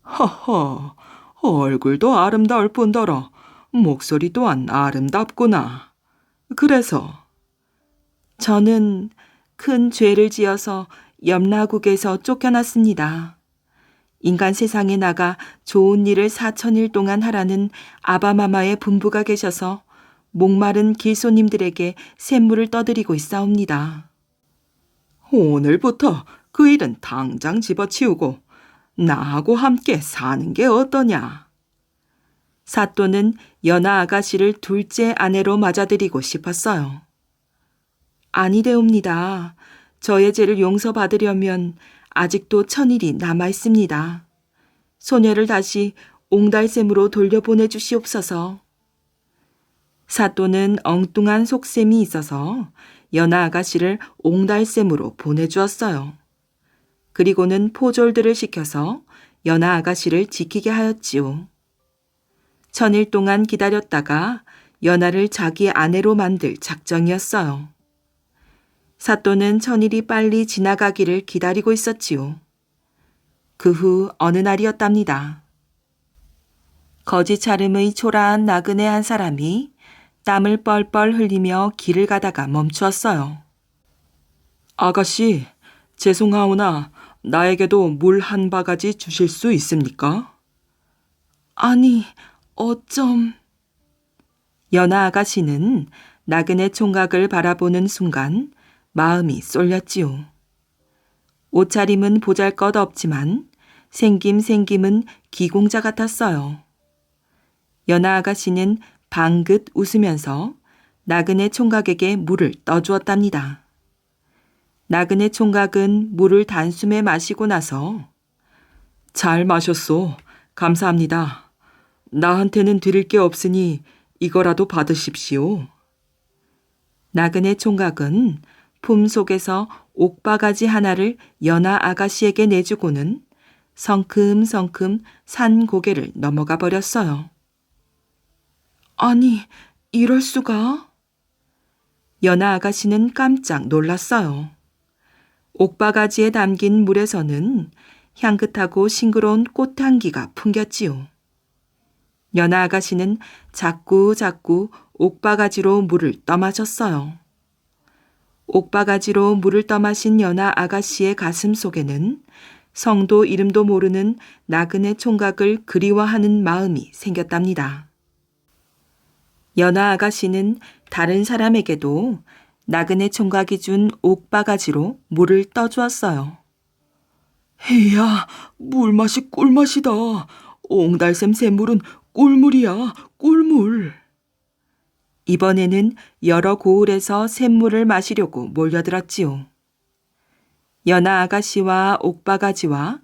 허허, 얼굴도 아름다울 뿐더러 목소리 또한 아름답구나. 그래서 저는 큰 죄를 지어서 염라국에서 쫓겨났습니다. 인간 세상에 나가 좋은 일을 4천일 동안 하라는 아바마마의 분부가 계셔서 목마른 길손님들에게 샘물을 떠드리고 있사옵니다. 오늘부터 그 일은 당장 집어치우고 나하고 함께 사는 게 어떠냐? 사또는 연하 아가씨를 둘째 아내로 맞아들이고 싶었어요. 아니되옵니다. 저의 죄를 용서받으려면 아직도 1000일이 남아 있습니다. 소녀를 다시 옹달샘으로 돌려보내 주시옵소서. 사또는 엉뚱한 속셈이 있어서 연하 아가씨를 옹달샘으로 보내주었어요. 그리고는 포졸들을 시켜서 연하 아가씨를 지키게 하였지요. 1000일 동안 기다렸다가 연하를 자기 아내로 만들 작정이었어요. 사또는 1000일이 빨리 지나가기를 기다리고 있었지요. 그 후 어느 날이었답니다. 거지차름의 초라한 나그네 한 사람이 땀을 뻘뻘 흘리며 길을 가다가 멈추었어요. 아가씨, 죄송하오나 나에게도 물 한 바가지 주실 수 있습니까? 아니, 어쩜... 연하 아가씨는 나그네 총각을 바라보는 순간 마음이 쏠렸지요. 옷차림은 보잘것없지만 생김은 기공자 같았어요. 연하 아가씨는 방긋 웃으면서 나그네 총각에게 물을 떠주었답니다. 나그네 총각은 물을 단숨에 마시고 나서 잘 마셨소. 감사합니다. 나한테는 드릴 게 없으니 이거라도 받으십시오. 나그네 총각은 품 속에서 옥바가지 하나를 연하 아가씨에게 내주고는 성큼성큼 산 고개를 넘어가 버렸어요. 아니, 이럴 수가? 연하 아가씨는 깜짝 놀랐어요. 옥바가지에 담긴 물에서는 향긋하고 싱그러운 꽃향기가 풍겼지요. 연하 아가씨는 자꾸 옥바가지로 물을 떠마셨어요. 옥바가지로 물을 떠마신 연하 아가씨의 가슴 속에는 성도 이름도 모르는 나그네 총각을 그리워하는 마음이 생겼답니다. 연하 아가씨는 다른 사람에게도 나그네 총각이 준 옥바가지로 물을 떠주었어요. 이야, 물맛이 꿀맛이다. 옹달샘 샘물은 꿀물이야, 꿀물. 이번에는 여러 고을에서 샘물을 마시려고 몰려들었지요. 연하 아가씨와 옥바가지와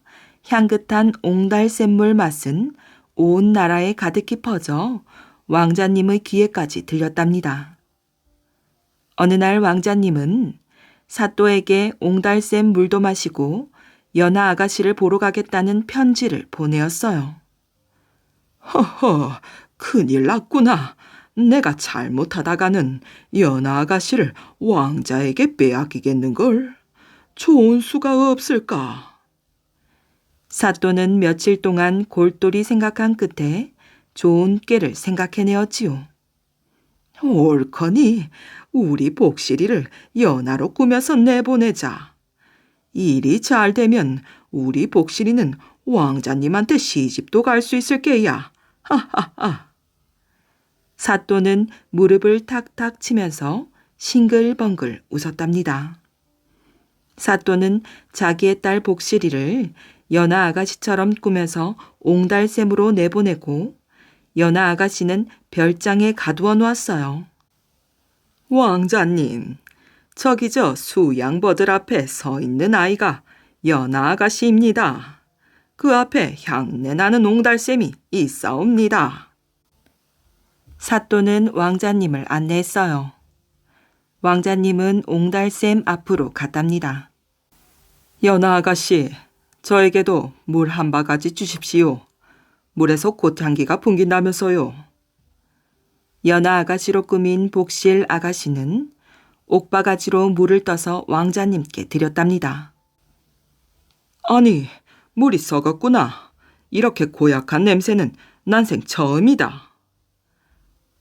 향긋한 옹달샘물 맛은 온 나라에 가득히 퍼져 왕자님의 귀에까지 들렸답니다. 어느 날 왕자님은 사또에게 옹달샘 물도 마시고 연하 아가씨를 보러 가겠다는 편지를 보내었어요. 허허, 큰일 났구나. 내가 잘못하다가는 연하 아가씨를 왕자에게 빼앗기겠는걸. 좋은 수가 없을까. 사또는 며칠 동안 골똘히 생각한 끝에 좋은 꾀를 생각해내었지요. 옳거니 우리 복실이를 연하로 꾸며서 내보내자. 일이 잘 되면 우리 복실이는 왕자님한테 시집도 갈 수 있을 게야. 하하하. 사또는 무릎을 탁탁 치면서 싱글벙글 웃었답니다. 사또는 자기의 딸 복실이를 연하 아가씨처럼 꾸며서 옹달샘으로 내보내고 연하 아가씨는 별장에 가두어 놓았어요. 왕자님, 저기 저 수양버들 앞에 서 있는 아이가 연하 아가씨입니다. 그 앞에 향내 나는 옹달샘이 있사옵니다. 사또는 왕자님을 안내했어요. 왕자님은 옹달샘 앞으로 갔답니다. 연하 아가씨, 저에게도 물 한 바가지 주십시오. 물에서 꽃향기가 풍긴다면서요. 연하 아가씨로 꾸민 복실 아가씨는 옥바가지로 물을 떠서 왕자님께 드렸답니다. 아니, 물이 썩었구나. 이렇게 고약한 냄새는 난생 처음이다.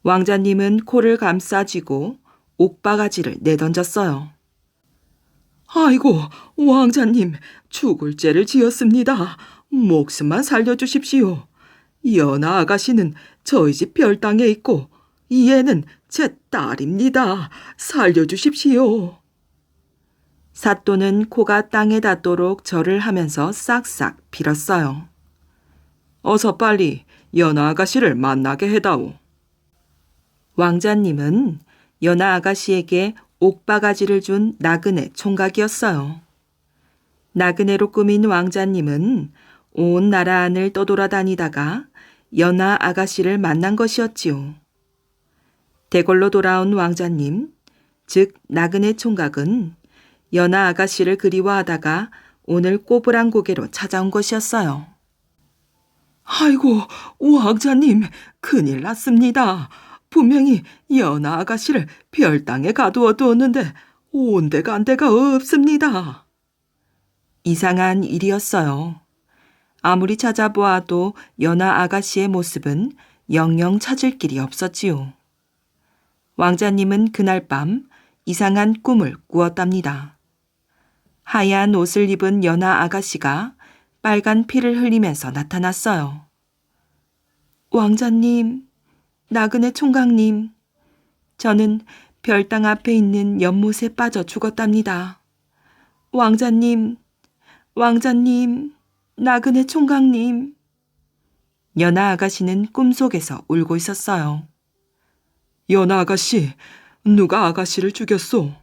왕자님은 코를 감싸쥐고 옥바가지를 내던졌어요. 아이고, 왕자님, 죽을 죄를 지었습니다. 목숨만 살려주십시오. 연하 아가씨는 저희 집 별당에 있고 이 애는 제 딸입니다. 살려주십시오. 사또는 코가 땅에 닿도록 절을 하면서 싹싹 빌었어요. 어서 빨리 연하 아가씨를 만나게 해다오. 왕자님은 연하 아가씨에게 옥바가지를 준 나그네 총각이었어요. 나그네로 꾸민 왕자님은 온 나라 안을 떠돌아다니다가 연하 아가씨를 만난 것이었지요. 대궐로 돌아온 왕자님, 즉 나그네 총각은 연하 아가씨를 그리워하다가 오늘 꼬부랑 고개로 찾아온 것이었어요. 아이고, 왕자님, 큰일 났습니다. 분명히 연하 아가씨를 별당에 가두어 두었는데 온데간데가 없습니다. 이상한 일이었어요. 아무리 찾아보아도 연하 아가씨의 모습은 영영 찾을 길이 없었지요. 왕자님은 그날 밤 이상한 꿈을 꾸었답니다. 하얀 옷을 입은 연하 아가씨가 빨간 피를 흘리면서 나타났어요. 왕자님, 나그네 총각님, 저는 별당 앞에 있는 연못에 빠져 죽었답니다. 왕자님, 나그네 총각님. 연하 아가씨는 꿈속에서 울고 있었어요. 연하 아가씨, 누가 아가씨를 죽였소?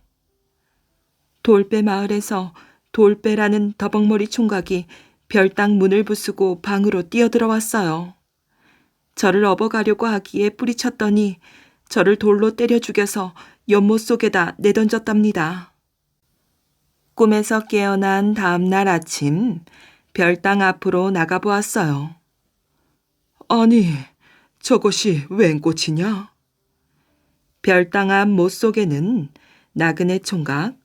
돌배 마을에서 돌배라는 더벅머리 총각이 별당 문을 부수고 방으로 뛰어들어왔어요. 저를 업어가려고 하기에 뿌리쳤더니 저를 돌로 때려 죽여서 연못 속에다 내던졌답니다. 꿈에서 깨어난 다음 날 아침 별당 앞으로 나가보았어요. 아니, 저것이 웬 꽃이냐? 별당 앞 못 속에는 나그네 총각,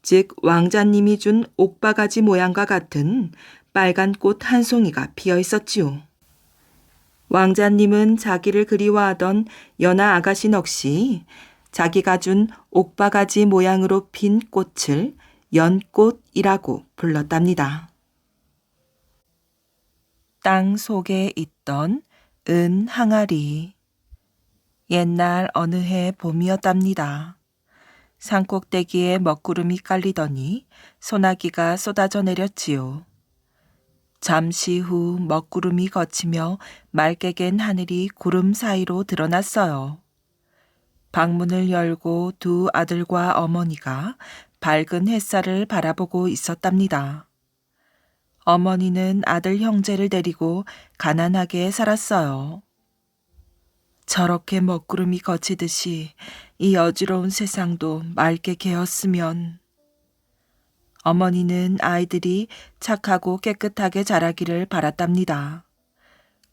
즉 왕자님이 준 옥바가지 모양과 같은 빨간 꽃 한 송이가 피어 있었지요. 왕자님은 자기를 그리워하던 연하 아가씨 넋이 자기가 준 옥바가지 모양으로 핀 꽃을 연꽃이라고 불렀답니다. 땅 속에 있던 은 항아리. 옛날 어느 해 봄이었답니다. 산꼭대기에 먹구름이 깔리더니 소나기가 쏟아져 내렸지요. 잠시 후 먹구름이 걷히며 맑게 갠 하늘이 구름 사이로 드러났어요. 방문을 열고 두 아들과 어머니가 밝은 햇살을 바라보고 있었답니다. 어머니는 아들 형제를 데리고 가난하게 살았어요. 저렇게 먹구름이 거치듯이 이 어지러운 세상도 맑게 개었으면. 어머니는 아이들이 착하고 깨끗하게 자라기를 바랐답니다.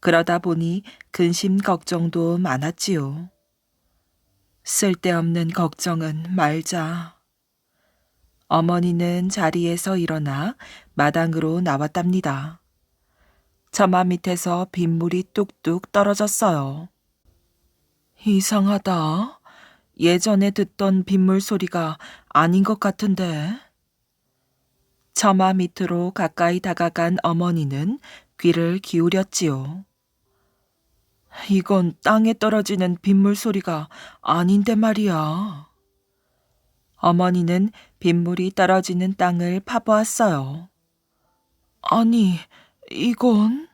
그러다 보니 근심 걱정도 많았지요. 쓸데없는 걱정은 말자. 어머니는 자리에서 일어나 마당으로 나왔답니다. 처마 밑에서 빗물이 뚝뚝 떨어졌어요. 이상하다. 예전에 듣던 빗물 소리가 아닌 것 같은데. 처마 밑으로 가까이 다가간 어머니는 귀를 기울였지요. 이건 땅에 떨어지는 빗물 소리가 아닌데 말이야. 어머니는 빗물이 떨어지는 땅을 파보았어요. 아니, 이건?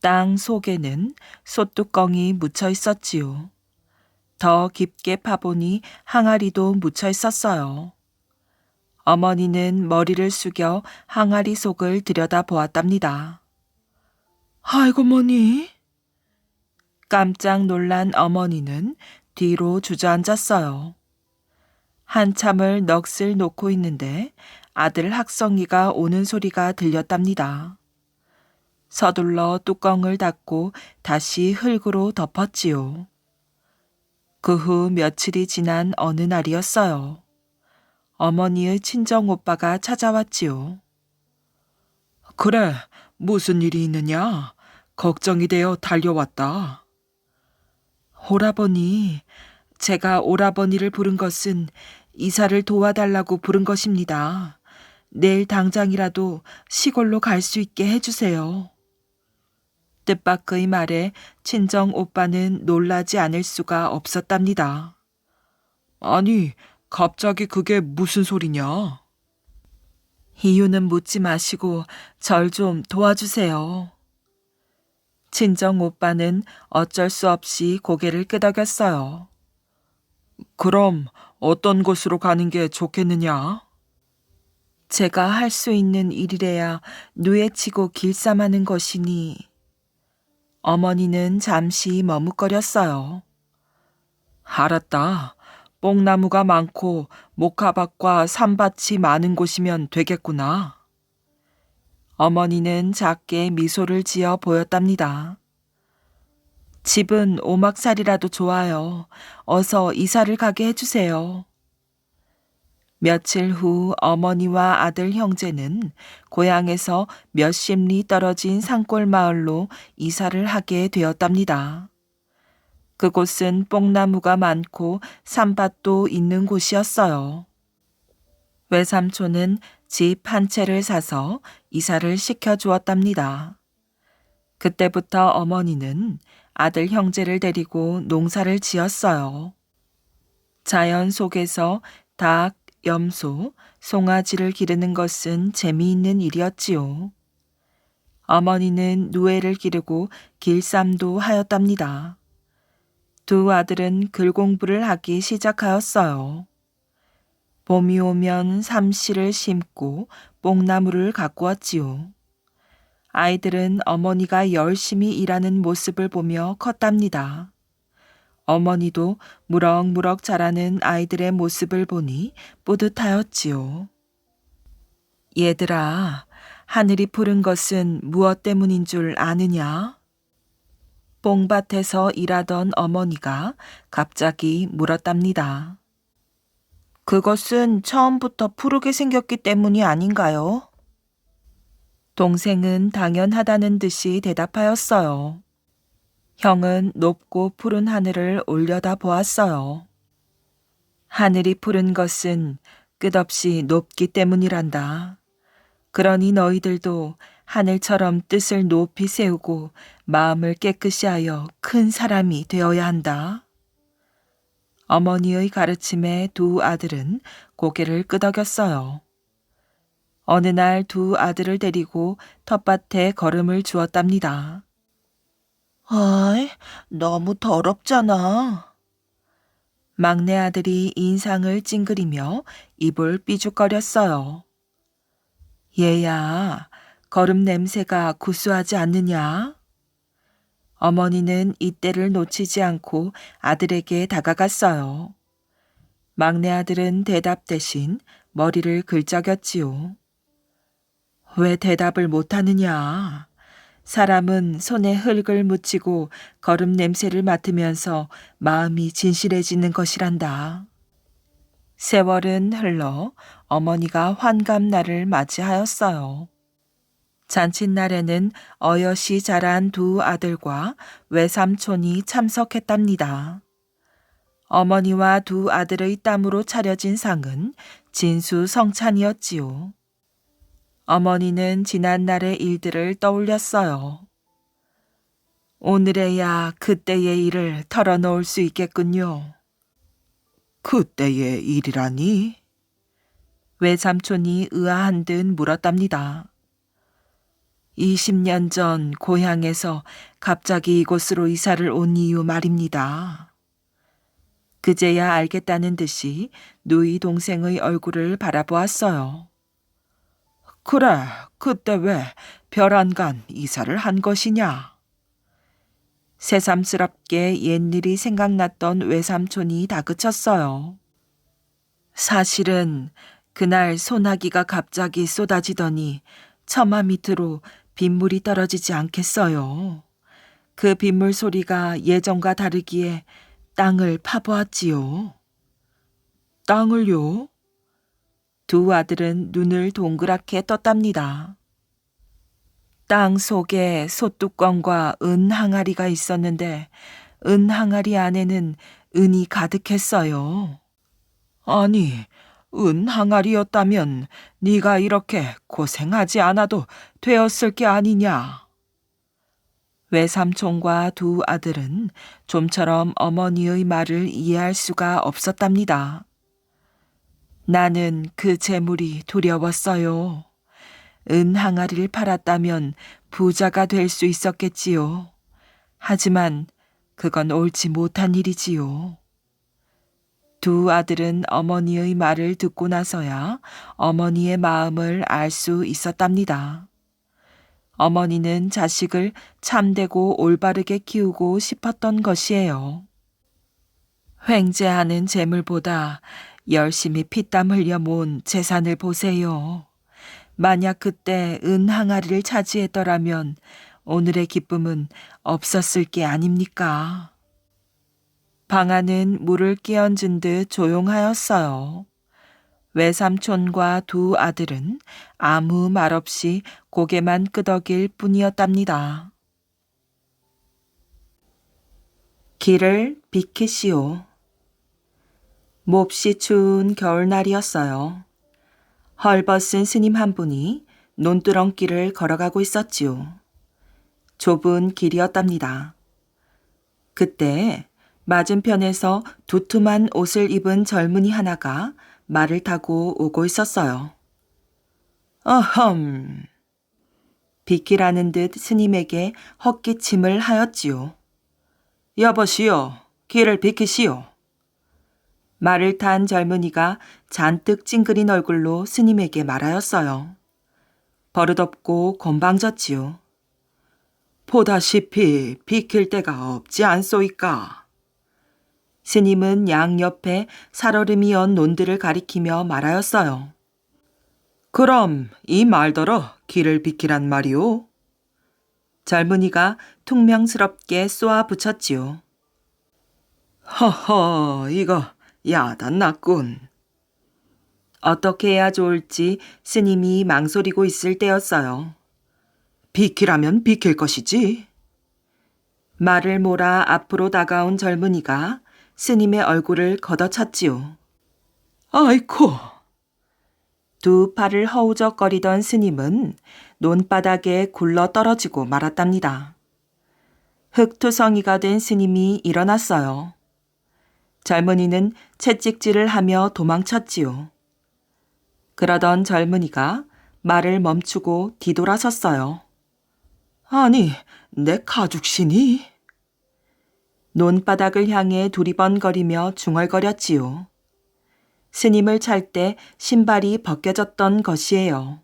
땅 속에는 솥뚜껑이 묻혀 있었지요. 더 깊게 파보니 항아리도 묻혀 있었어요. 어머니는 머리를 숙여 항아리 속을 들여다보았답니다. 아이고, 뭐니? 깜짝 놀란 어머니는 뒤로 주저앉았어요. 한참을 넋을 놓고 있는데 아들 학성이가 오는 소리가 들렸답니다. 서둘러 뚜껑을 닫고 다시 흙으로 덮었지요. 그 후 며칠이 지난 어느 날이었어요. 어머니의 친정오빠가 찾아왔지요. 그래, 무슨 일이 있느냐? 걱정이 되어 달려왔다. 오라버니, 제가 오라버니를 부른 것은 이사를 도와달라고 부른 것입니다. 내일 당장이라도 시골로 갈 수 있게 해주세요. 뜻밖의 말에 친정 오빠는 놀라지 않을 수가 없었답니다. 아니, 갑자기 그게 무슨 소리냐? 이유는 묻지 마시고 절 좀 도와주세요. 친정 오빠는 어쩔 수 없이 고개를 끄덕였어요. 그럼 어떤 곳으로 가는 게 좋겠느냐? 제가 할 수 있는 일이래야 누에치고 길쌈하는 것이니. 어머니는 잠시 머뭇거렸어요. 알았다. 뽕나무가 많고 목화밭과 삼밭이 많은 곳이면 되겠구나. 어머니는 작게 미소를 지어 보였답니다. 집은 오막살이라도 좋아요. 어서 이사를 가게 해주세요. 며칠 후 어머니와 아들 형제는 고향에서 몇십 리 떨어진 산골 마을로 이사를 하게 되었답니다. 그곳은 뽕나무가 많고 산밭도 있는 곳이었어요. 외삼촌은 집 한 채를 사서 이사를 시켜주었답니다. 그때부터 어머니는 아들 형제를 데리고 농사를 지었어요. 자연 속에서 닭, 염소, 송아지를 기르는 것은 재미있는 일이었지요. 어머니는 누에를 기르고 길쌈도 하였답니다. 두 아들은 글 공부를 하기 시작하였어요. 봄이 오면 삼시를 심고 뽕나무를 가꾸었지요. 아이들은 어머니가 열심히 일하는 모습을 보며 컸답니다. 어머니도 무럭무럭 자라는 아이들의 모습을 보니 뿌듯하였지요. 얘들아, 하늘이 푸른 것은 무엇 때문인 줄 아느냐? 뽕밭에서 일하던 어머니가 갑자기 물었답니다. 그것은 처음부터 푸르게 생겼기 때문이 아닌가요? 동생은 당연하다는 듯이 대답하였어요. 형은 높고 푸른 하늘을 올려다 보았어요. 하늘이 푸른 것은 끝없이 높기 때문이란다. 그러니 너희들도 하늘처럼 뜻을 높이 세우고 마음을 깨끗이 하여 큰 사람이 되어야 한다. 어머니의 가르침에 두 아들은 고개를 끄덕였어요. 어느 날 두 아들을 데리고 텃밭에 걸음을 주었답니다. 아이, 너무 더럽잖아. 막내 아들이 인상을 찡그리며 입을 삐죽거렸어요. 얘야, 거름 냄새가 구수하지 않느냐? 어머니는 이때를 놓치지 않고 아들에게 다가갔어요. 막내 아들은 대답 대신 머리를 긁적였지요. 왜 대답을 못하느냐? 사람은 손에 흙을 묻히고 거름 냄새를 맡으면서 마음이 진실해지는 것이란다. 세월은 흘러 어머니가 환갑날을 맞이하였어요. 잔칫날에는 어여시 자란 두 아들과 외삼촌이 참석했답니다. 어머니와 두 아들의 땀으로 차려진 상은 진수성찬이었지요. 어머니는 지난날의 일들을 떠올렸어요. 오늘에야 그때의 일을 털어놓을 수 있겠군요. 그때의 일이라니? 외삼촌이 의아한 듯 물었답니다. 20년 전 고향에서 갑자기 이곳으로 이사를 온 이유 말입니다. 그제야 알겠다는 듯이 누이 동생의 얼굴을 바라보았어요. 그래, 그때 왜 별안간 이사를 한 것이냐? 새삼스럽게 옛일이 생각났던 외삼촌이 다그쳤어요. 사실은 그날 소나기가 갑자기 쏟아지더니 처마 밑으로 빗물이 떨어지지 않겠어요. 그 빗물 소리가 예전과 다르기에 땅을 파보았지요. 땅을요? 두 아들은 눈을 동그랗게 떴답니다. 땅 속에 솥뚜껑과 은 항아리가 있었는데 은 항아리 안에는 은이 가득했어요. 아니, 은 항아리였다면 네가 이렇게 고생하지 않아도 되었을 게 아니냐? 외삼촌과 두 아들은 좀처럼 어머니의 말을 이해할 수가 없었답니다. 나는 그 재물이 두려웠어요. 은 항아리를 팔았다면 부자가 될 수 있었겠지요. 하지만 그건 옳지 못한 일이지요. 두 아들은 어머니의 말을 듣고 나서야 어머니의 마음을 알 수 있었답니다. 어머니는 자식을 참되고 올바르게 키우고 싶었던 것이에요. 횡재하는 재물보다 열심히 피땀 흘려 모은 재산을 보세요. 만약 그때 은 항아리를 차지했더라면 오늘의 기쁨은 없었을 게 아닙니까? 방 안은 물을 끼얹은 듯 조용하였어요. 외삼촌과 두 아들은 아무 말 없이 고개만 끄덕일 뿐이었답니다. 길을 비키시오. 몹시 추운 겨울날이었어요. 헐벗은 스님 한 분이 논두렁길을 걸어가고 있었지요. 좁은 길이었답니다. 그때 맞은편에서 두툼한 옷을 입은 젊은이 하나가 말을 타고 오고 있었어요. 어흠. 비키라는 듯 스님에게 헛기침을 하였지요. 여보시오, 길을 비키시오. 말을 탄 젊은이가 잔뜩 찡그린 얼굴로 스님에게 말하였어요. 버릇없고 곤방졌지요. 보다시피 비킬 데가 없지 않소이까? 스님은 양옆에 살얼음이 연 논들을 가리키며 말하였어요. 그럼 이 말더러 길을 비키란 말이오? 젊은이가 퉁명스럽게 쏘아 붙였지요. 허허, 이거 야단났군. 어떻게 해야 좋을지 스님이 망설이고 있을 때였어요. 비키라면 비킬 것이지. 말을 몰아 앞으로 다가온 젊은이가 스님의 얼굴을 걷어찼지요. 아이코. 두 팔을 허우적거리던 스님은 논바닥에 굴러 떨어지고 말았답니다. 흙투성이가 된 스님이 일어났어요. 젊은이는 채찍질을 하며 도망쳤지요. 그러던 젊은이가 말을 멈추고 뒤돌아섰어요. 아니, 내 가죽신이? 논바닥을 향해 두리번거리며 중얼거렸지요. 스님을 찰 때 신발이 벗겨졌던 것이에요.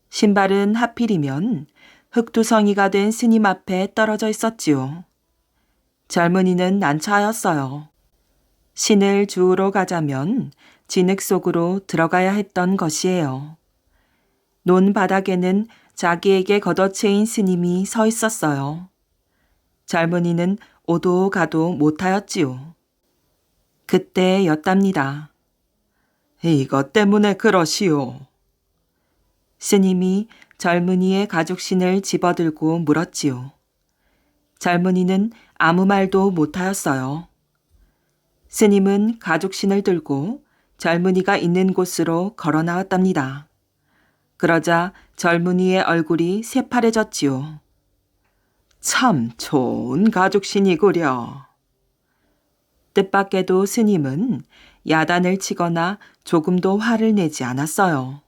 신발은 하필이면 흙두성이가 된 스님 앞에 떨어져 있었지요. 젊은이는 난처하였어요. 신을 주우러 가자면 진흙 속으로 들어가야 했던 것이에요. 논바닥에는 자기에게 걷어채인 스님이 서 있었어요. 젊은이는 오도 가도 못하였지요. 그때였답니다. 이것 때문에 그러시오. 스님이 젊은이의 가죽신을 집어들고 물었지요. 젊은이는 아무 말도 못하였어요. 스님은 가죽신을 들고 젊은이가 있는 곳으로 걸어 나왔답니다. 그러자 젊은이의 얼굴이 새파래졌지요. 참 좋은 가죽신이구려. 뜻밖에도 스님은 야단을 치거나 조금도 화를 내지 않았어요.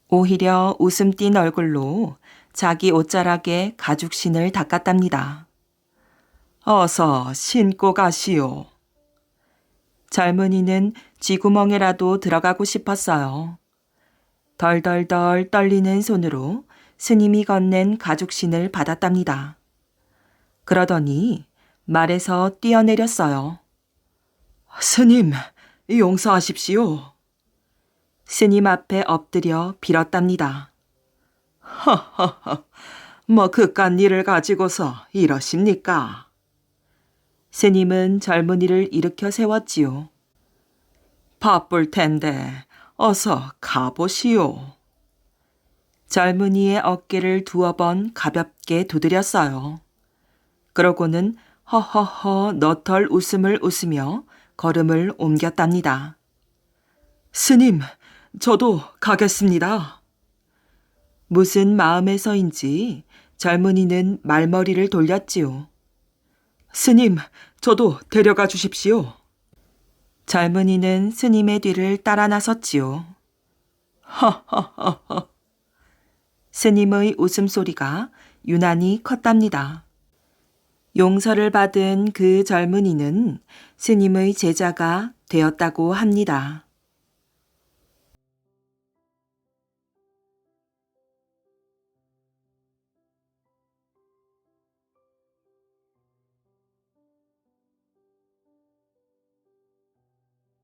오히려 웃음 띤 얼굴로 자기 옷자락에 가죽신을 닦았답니다. 어서 신고 가시오. 젊은이는 쥐구멍에라도 들어가고 싶었어요. 덜덜덜 떨리는 손으로 스님이 건넨 가죽신을 받았답니다. 그러더니 말에서 뛰어내렸어요. 스님, 용서하십시오. 스님 앞에 엎드려 빌었답니다. 뭐 그깟 일을 가지고서 이러십니까? 스님은 젊은이를 일으켜 세웠지요. 바쁠 텐데 어서 가보시오. 젊은이의 어깨를 두어 번 가볍게 두드렸어요. 그러고는 허허허 너털 웃음을 웃으며 걸음을 옮겼답니다. 스님, 저도 가겠습니다. 무슨 마음에서인지 젊은이는 말머리를 돌렸지요. 스님, 저도 데려가 주십시오. 젊은이는 스님의 뒤를 따라 나섰지요. 하하하하. 스님의 웃음소리가 유난히 컸답니다. 용서를 받은 그 젊은이는 스님의 제자가 되었다고 합니다.